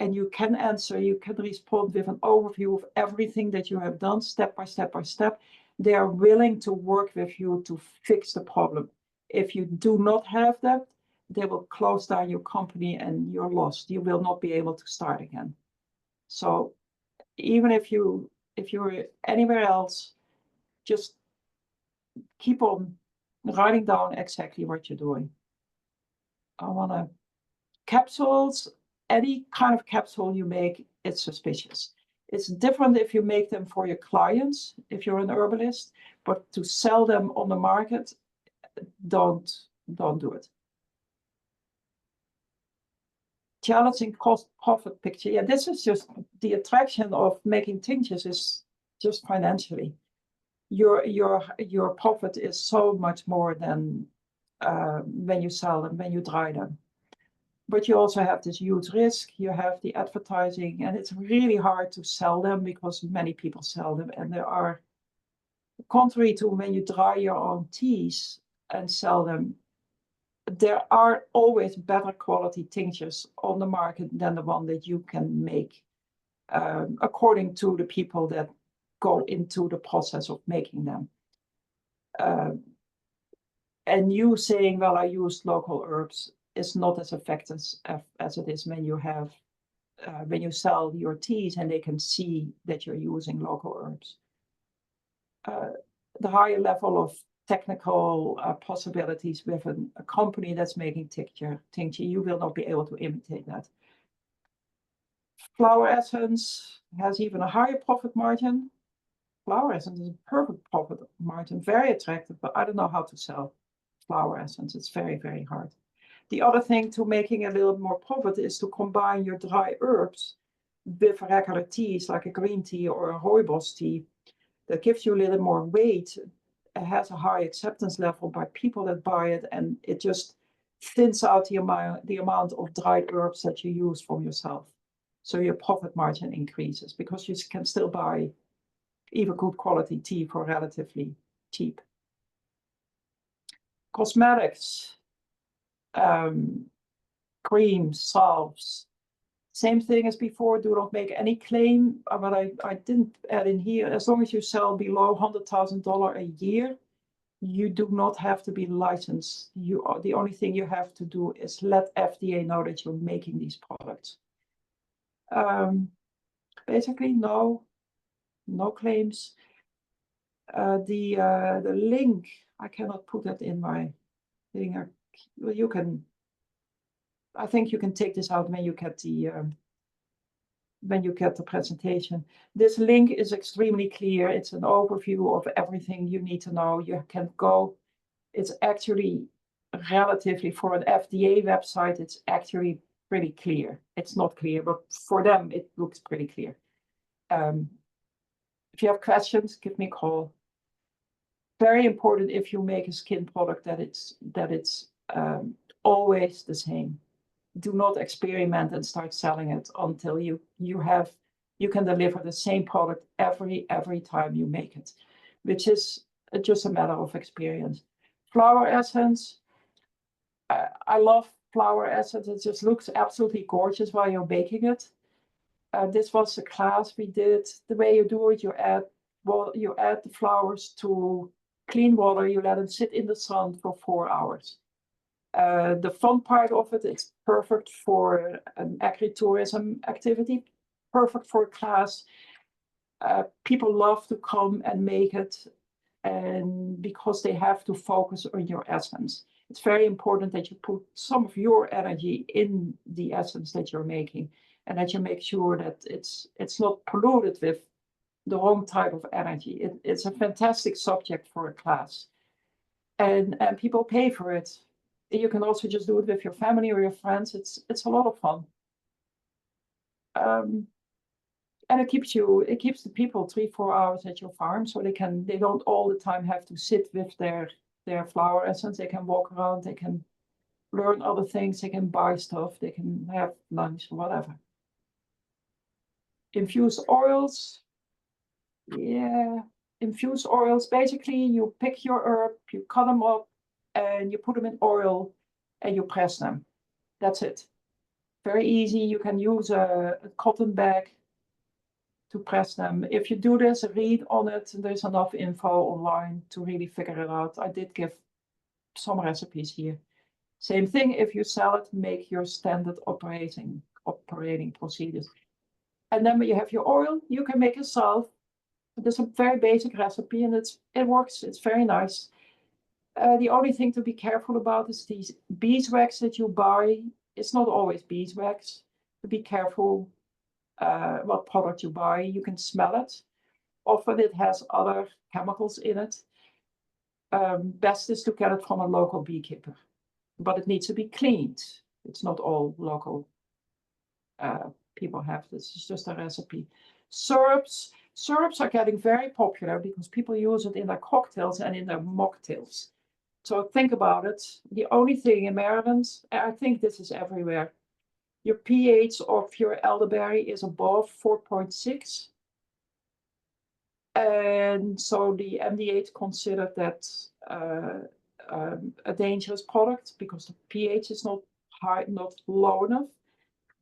Speaker 2: and you can answer, you can respond with an overview of everything that you have done step by step by step, they are willing to work with you to fix the problem. If you do not have that, they will close down your company and you're lost. You will not be able to start again. So even if you're anywhere else, just keep on writing down exactly what you're doing. Capsules, any kind of capsule you make, it's suspicious. It's different if you make them for your clients, if you're an herbalist, but to sell them on the market, don't do it. Challenging cost profit picture. Yeah, this is just the attraction of making tinctures is just financially. Your profit is so much more than when you sell them, when you dry them. But you also have this huge risk. You have the advertising, and it's really hard to sell them because many people sell them. And there are, contrary to when you dry your own teas and sell them, there are always better quality tinctures on the market than the one that you can make, according to the people that go into the process of making them. And you saying, well, I use local herbs, is not as effective as it is when you sell your teas and they can see that you're using local herbs. The higher level of technical possibilities with a company that's making tincture, you will not be able to imitate that. Flower essence has even a higher profit margin. Flower essence is a perfect profit margin, very attractive, but I don't know how to sell flower essence. It's very, very hard. The other thing to making a little more profit is to combine your dry herbs with regular teas, like a green tea or a rooibos tea. That gives you a little more weight. It has a high acceptance level by people that buy it, and it just thins out the amount of dried herbs that you use from yourself. So your profit margin increases because you can still buy even good quality tea for relatively cheap. Cosmetics. Creams, salves, same thing as before. Do not make any claim, but I didn't add in here, as long as you sell below $100,000 a year, you do not have to be licensed. The only thing you have to do is let FDA know that you're making these products. Basically, no claims. The link, I cannot put that in my thing. You can, I think you can take this out when you get when you get the presentation. This link is extremely clear. It's an overview of everything you need to know. You can go, it's actually relatively, for an FDA website, it's actually pretty clear. It's not clear, but for them, it looks pretty clear. If you have questions, give me a call. Very important if you make a skin product that it's always the same. Do not experiment and start selling it until you can deliver the same product every time you make it, which is just a matter of experience. Flower essence. I love flower essence. It just looks absolutely gorgeous while you're baking it. This was a class we did. The way you do it, you add the flowers to clean water. You let them sit in the sun for 4 hours. The fun part of it is perfect for an agritourism activity, perfect for a class. People love to come and make it, and because they have to focus on your essence. It's very important that you put some of your energy in the essence that you're making, and that you make sure that it's not polluted with the wrong type of energy. It's a fantastic subject for a class, and people pay for it. You can also just do it with your family or your friends. It's a lot of fun. And it keeps the people 3-4 hours at your farm, so they don't all the time have to sit with their flower essence. They can walk around, they can learn other things, they can buy stuff, they can have lunch, whatever. Infused oils. Yeah, infused oils. Basically, you pick your herb, you cut them up, and you put them in oil, and you press them. That's it. Very easy. You can use a cotton bag to press them. If you do this, read on it. There's enough info online to really figure it out. I did give some recipes here. Same thing, if you sell it, make your standard operating procedures. And then when you have your oil, you can make a salve. There's a very basic recipe, and it works. It's very nice. The only thing to be careful about is these beeswax that you buy. It's not always beeswax. To be careful what product you buy. You can smell it. Often it has other chemicals in it. Best is to get it from a local beekeeper, but it needs to be cleaned. It's not all local people have this. It's just a recipe. Syrups are getting very popular because people use it in their cocktails and in their mocktails. So think about it. The only thing in Maryland, I think this is everywhere, your pH of your elderberry is above 4.6. And so the MDH considered that a dangerous product because the pH is not high, not low enough.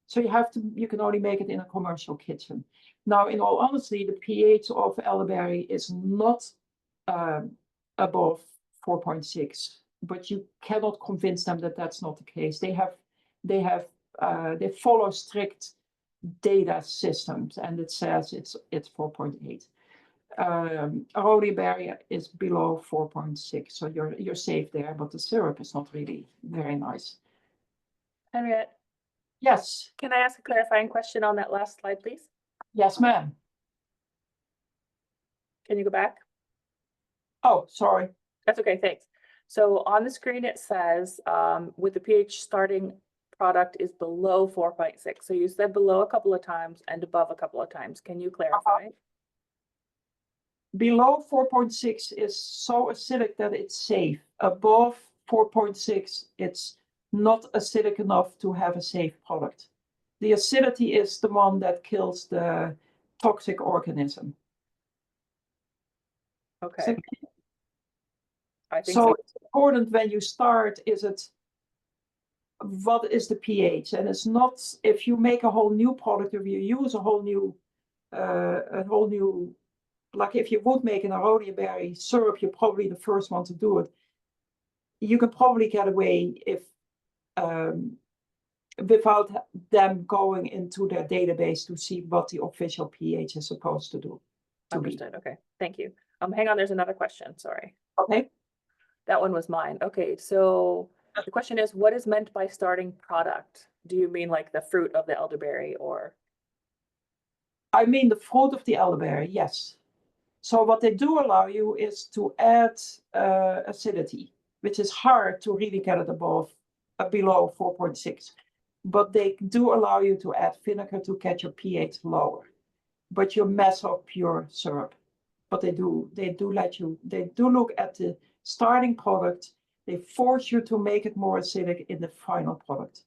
Speaker 2: So you can only make it in a commercial kitchen. Now, in all honesty, the pH of elderberry is not above 4.6, but you cannot convince them that that's not the case. They follow strict data systems, and it says it's 4.8. Aronia berry is below 4.6, so you're safe there, but the syrup is not really very nice.
Speaker 1: Henriette,
Speaker 2: Yes.
Speaker 1: can I ask a clarifying question on that last slide, please?
Speaker 2: Yes, ma'am.
Speaker 1: Can you go back?
Speaker 2: Oh, sorry.
Speaker 1: That's okay, thanks. So on the screen it says with the pH starting product is below 4.6. So you said below a couple of times and above a couple of times. Can you clarify?
Speaker 2: Below 4.6 is so acidic that it's safe. Above 4.6, it's not acidic enough to have a safe product. The acidity is the one that kills the toxic organism.
Speaker 1: Okay. I think
Speaker 2: so it's important when you start, what is the pH? And it's not, if you make a whole new product, if you use a whole new, like if you would make an aronia berry syrup, you're probably the first one to do it. You can probably get away if without them going into their database to see what the official pH is supposed to do.
Speaker 1: Understood. Okay, thank you. Hang on, there's another question. Sorry.
Speaker 2: Okay.
Speaker 1: That one was mine. Okay, so the question is, what is meant by starting product? Do you mean like the fruit of the elderberry or?
Speaker 2: I mean the fruit of the elderberry, yes. So what they do allow you is to add acidity, which is hard to really get it below 4.6. But they do allow you to add vinegar to get your pH lower. But you mess up your syrup. But they do look at the starting product. They force you to make it more acidic in the final product.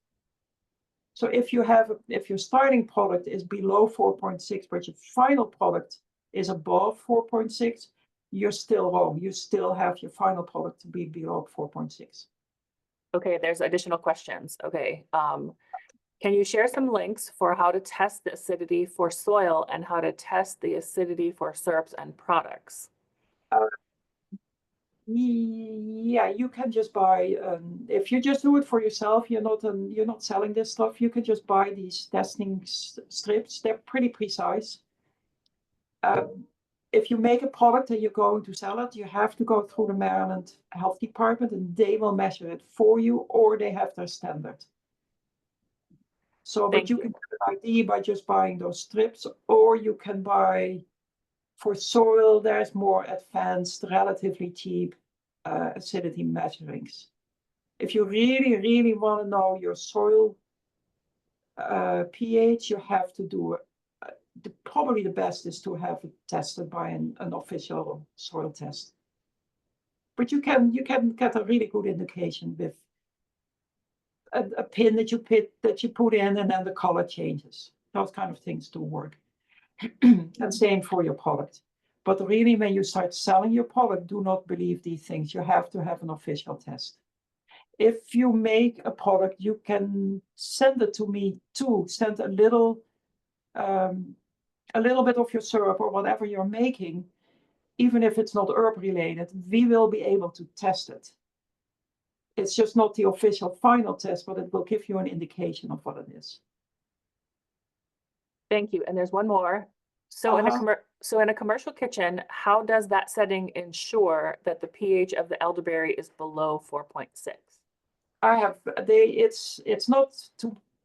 Speaker 2: So if your starting product is below 4.6, but your final product is above 4.6, you're still wrong. You still have your final product to be below 4.6.
Speaker 1: Okay, there's additional questions. Okay. Can you share some links for how to test the acidity for soil and how to test the acidity for syrups and products?
Speaker 2: Yeah, you can just buy. If you just do it for yourself, you're not selling this stuff. You can just buy these testing strips. They're pretty precise. If you make a product and you're going to sell it, you have to go through the Maryland Health Department, and they will measure it for you, or they have their standard. So, but you can get an idea by just buying those strips, or you can buy, for soil, there's more advanced, relatively cheap acidity measurings. If you really, really want to know your soil pH, you have to do it. Probably the best is to have it tested by an official soil test. But you can get a really good indication with a pin that you put in, and then the color changes. Those kind of things do work. And same for your product. But really, when you start selling your product, do not believe these things. You have to have an official test. If you make a product, you can send it to me too. Send a little bit of your syrup or whatever you're making, even if it's not herb related, we will be able to test it. It's just not the official final test, but it will give you an indication of what it is.
Speaker 1: Thank you. And there's one more. So in a commercial kitchen, how does that setting ensure that the pH of the elderberry is below 4.6? It's not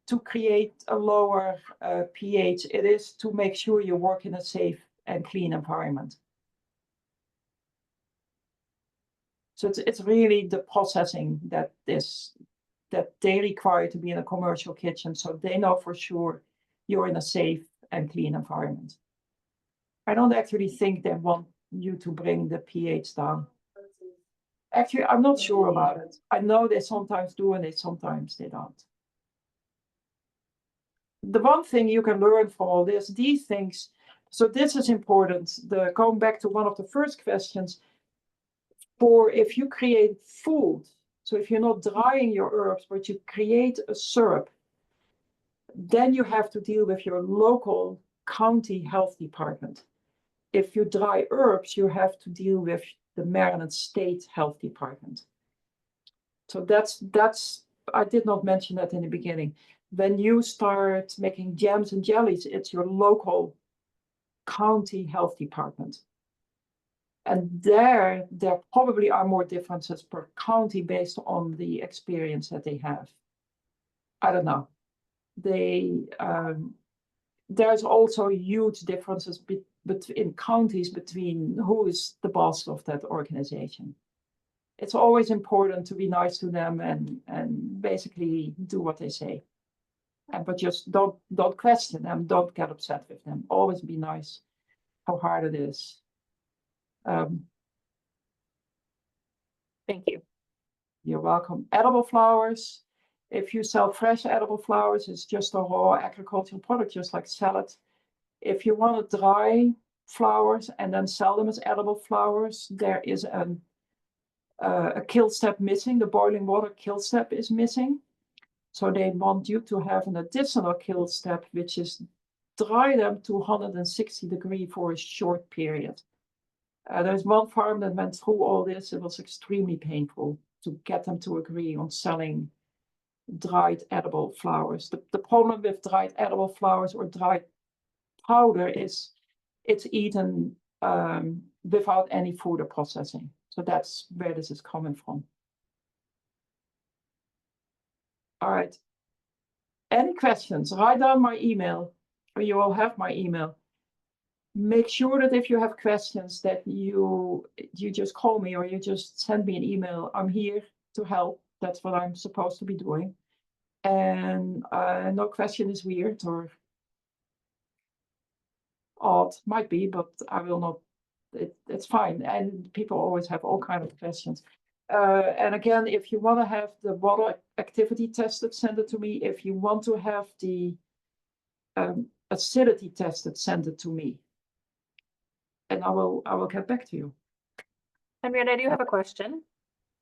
Speaker 1: to create a lower pH. It is to make sure you work in a safe and clean environment. So it's really the processing that they require to be in a commercial kitchen, so they know for sure you're in a safe and clean environment. I don't actually think they want you to bring the pH down. Actually, I'm not sure about it. I know they sometimes do and sometimes they don't. The one thing you can learn from all this, these things, so this is important. Going back to one of the first questions, for if you create food, so if you're not drying your herbs, but you create a syrup, then you have to deal with your local county health department. If you dry herbs, you have to deal with the Maryland State Health Department. So that's I did not mention that in the beginning. When you start making jams and jellies, it's your local county health department. And there probably are more differences per county based on the experience that they have. I don't know. There's also huge differences in counties between who is the boss of that organization. It's always important to be nice to them and basically do what they say. But just don't question them, don't get upset with them. Always be nice, how hard it is. Thank you.
Speaker 2: You're welcome. Edible flowers. If you sell fresh edible flowers, it's just a raw agricultural product, just like salad. If you want to dry flowers and then sell them as edible flowers, there is a kill step missing. The boiling water kill step is missing. So they want you to have an additional kill step, which is dry them to 160 degrees for a short period. There's one farm that went through all this. It was extremely painful to get them to agree on selling dried edible flowers. The problem with dried edible flowers or dried powder is it's eaten without any food or processing. So that's where this is coming from. All right. Any questions? Write down my email, or you will have my email. make sure that if you have questions that you just call me or you just send me an email. I'm here to help. That's what I'm supposed to be doing. And no question is weird or odd. Might be, but I will not. It's fine. And people always have all kinds of questions. And again, if you want to have the water activity tested, send it to me. If you want to have the acidity tested, send it to me. And I will get back to you.
Speaker 1: Henriette, I do have a question.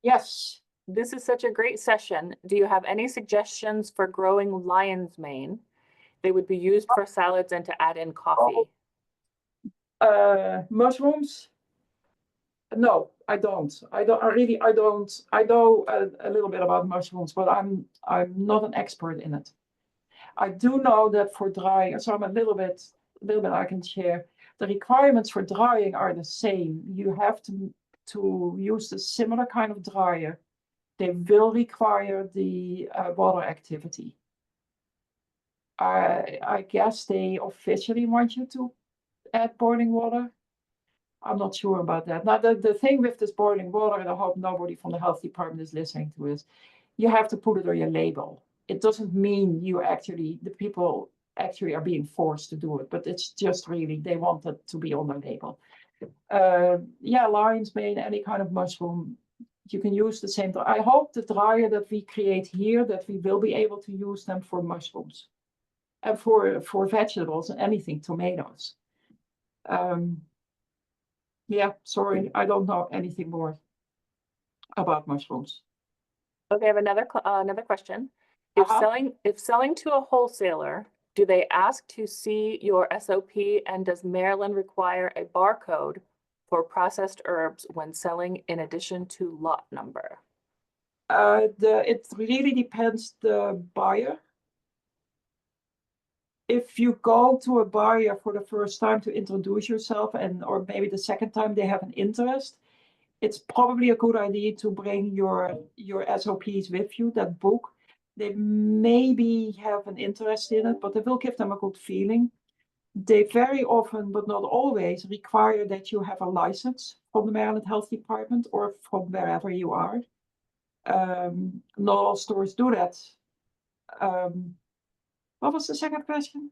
Speaker 2: Yes.
Speaker 1: This is such a great session. Do you have any suggestions for growing lion's mane? They would be used for salads and to add in coffee.
Speaker 2: Mushrooms? No, I don't. I don't. I know a little bit about mushrooms, but I'm not an expert in it. I do know that for drying, so I'm a little bit I can share. The requirements for drying are the same. You have to use the similar kind of dryer. They will require the water activity. I guess they officially want you to add boiling water. I'm not sure about that. Now, the thing with this boiling water, and I hope nobody from the health department is listening to this, you have to put it on your label. It doesn't mean the people actually are being forced to do it, but it's just really, they want it to be on the label. Yeah, lion's mane, any kind of mushroom, you can use the same. I hope the dryer that we create here, that we will be able to use them for mushrooms and for vegetables and anything, tomatoes. Yeah, sorry, I don't know anything more about mushrooms.
Speaker 1: Okay, I have another question. If selling to a wholesaler, do they ask to see your SOP, and does Maryland require a barcode for processed herbs when selling in addition to lot number?
Speaker 2: It really depends the buyer. If you go to a buyer for the first time to introduce yourself, or maybe the second time they have an interest, it's probably a good idea to bring your SOPs with you, that book. They maybe have an interest in it, but it will give them a good feeling. They very often, but not always, require that you have a license from the Maryland Health Department or from wherever you are. Not all stores do that. What was the second question?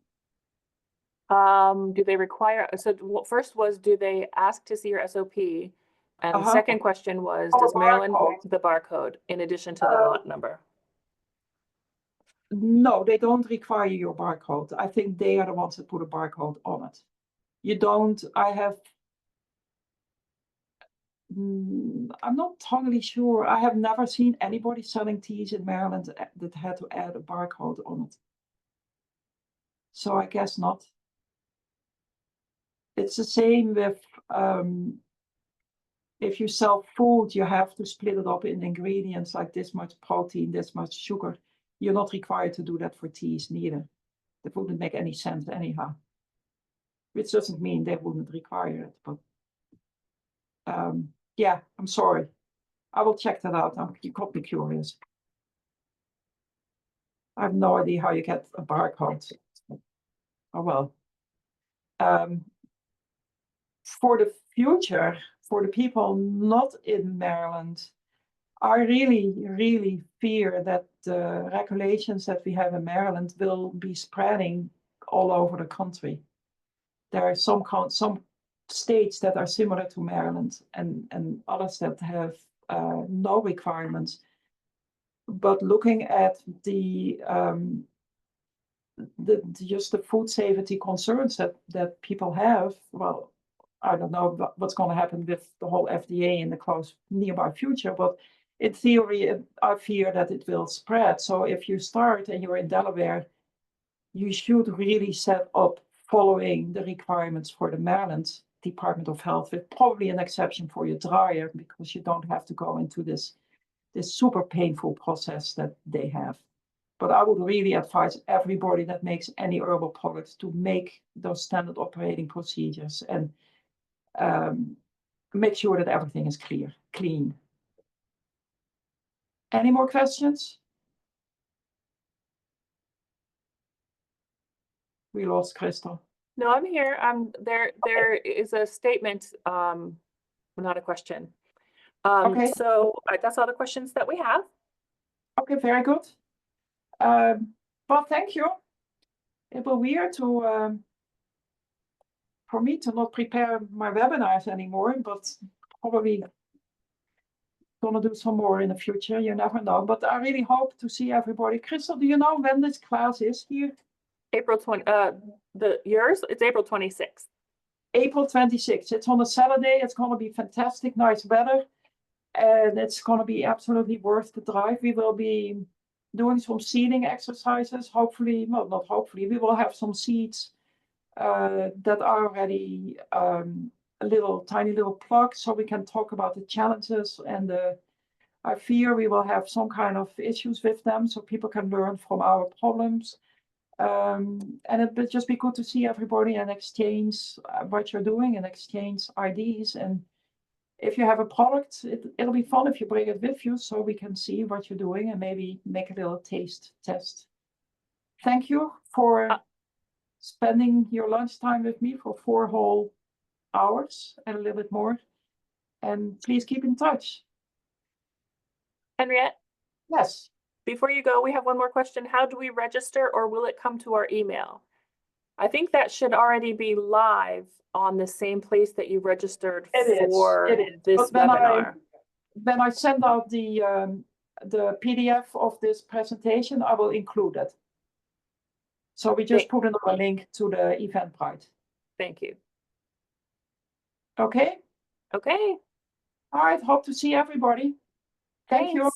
Speaker 1: Do they require, so first was, do they ask to see your SOP? And the second question was, does Maryland the barcode in addition to the lot number?
Speaker 2: No, they don't require your barcode. I think they are the ones that put a barcode on it. You don't, I'm not totally sure. I have never seen anybody selling teas in Maryland that had to add a barcode on it. So I guess not. It's the same with, if you sell food, you have to split it up in ingredients, like this much protein, this much sugar. You're not required to do that for teas neither. That wouldn't make any sense anyhow. Which doesn't mean they wouldn't require it, but yeah, I'm sorry. I will check that out. You got me curious. I have no idea how you get a barcode. Oh well. For the future, for the people not in Maryland, I really fear that the regulations that we have in Maryland will be spreading all over the country. There are some states that are similar to Maryland, and others that have no requirements. But looking at just the food safety concerns that people have, well, I don't know what's going to happen with the whole FDA in the close nearby future, but in theory, I fear that it will spread. So if you start and you're in Delaware, you should really set up following the requirements for the Maryland Department of Health, with probably an exception for your dryer, because you don't have to go into this super painful process that they have. But I would really advise everybody that makes any herbal products to make those standard operating procedures and make sure that everything is clean. Any more questions? We lost Crystal.
Speaker 1: No, I'm here. There is a statement, not a question.
Speaker 2: Okay.
Speaker 1: So that's all the questions that we have.
Speaker 2: Okay, very good. Well, thank you. It will be weird to for me to not prepare my webinars anymore, but probably gonna do some more in the future. You never know. But I really hope to see everybody. Crystal, do you know when this class is here?
Speaker 1: April 20, yours, it's April 26th.
Speaker 2: April 26th. It's on a Saturday. It's gonna be fantastic, nice weather. And it's gonna be absolutely worth the drive. We will be doing some seating exercises. Hopefully, well, not hopefully, we will have some seats that are already a little tiny little plug, so we can talk about the challenges and I fear we will have some kind of issues with them, so people can learn from our problems. And it would just be good to see everybody and exchange what you're doing and exchange ideas. And if you have a product, it'll be fun if you bring it with you so we can see what you're doing and maybe make a little taste test. Thank you for spending your lunchtime with me for 4 whole hours and a little bit more. And please keep in touch.
Speaker 1: Henriette,
Speaker 2: Yes.
Speaker 1: before you go, we have one more question. How do we register, or will it come to our email? I think that should already be live on the same place that you registered for this webinar.
Speaker 2: When I send out the PDF of this presentation, I will include it. So we just put another link to the Eventbrite.
Speaker 1: Thank you.
Speaker 2: Okay.
Speaker 1: Okay.
Speaker 2: All right. Hope to see everybody. Thank you.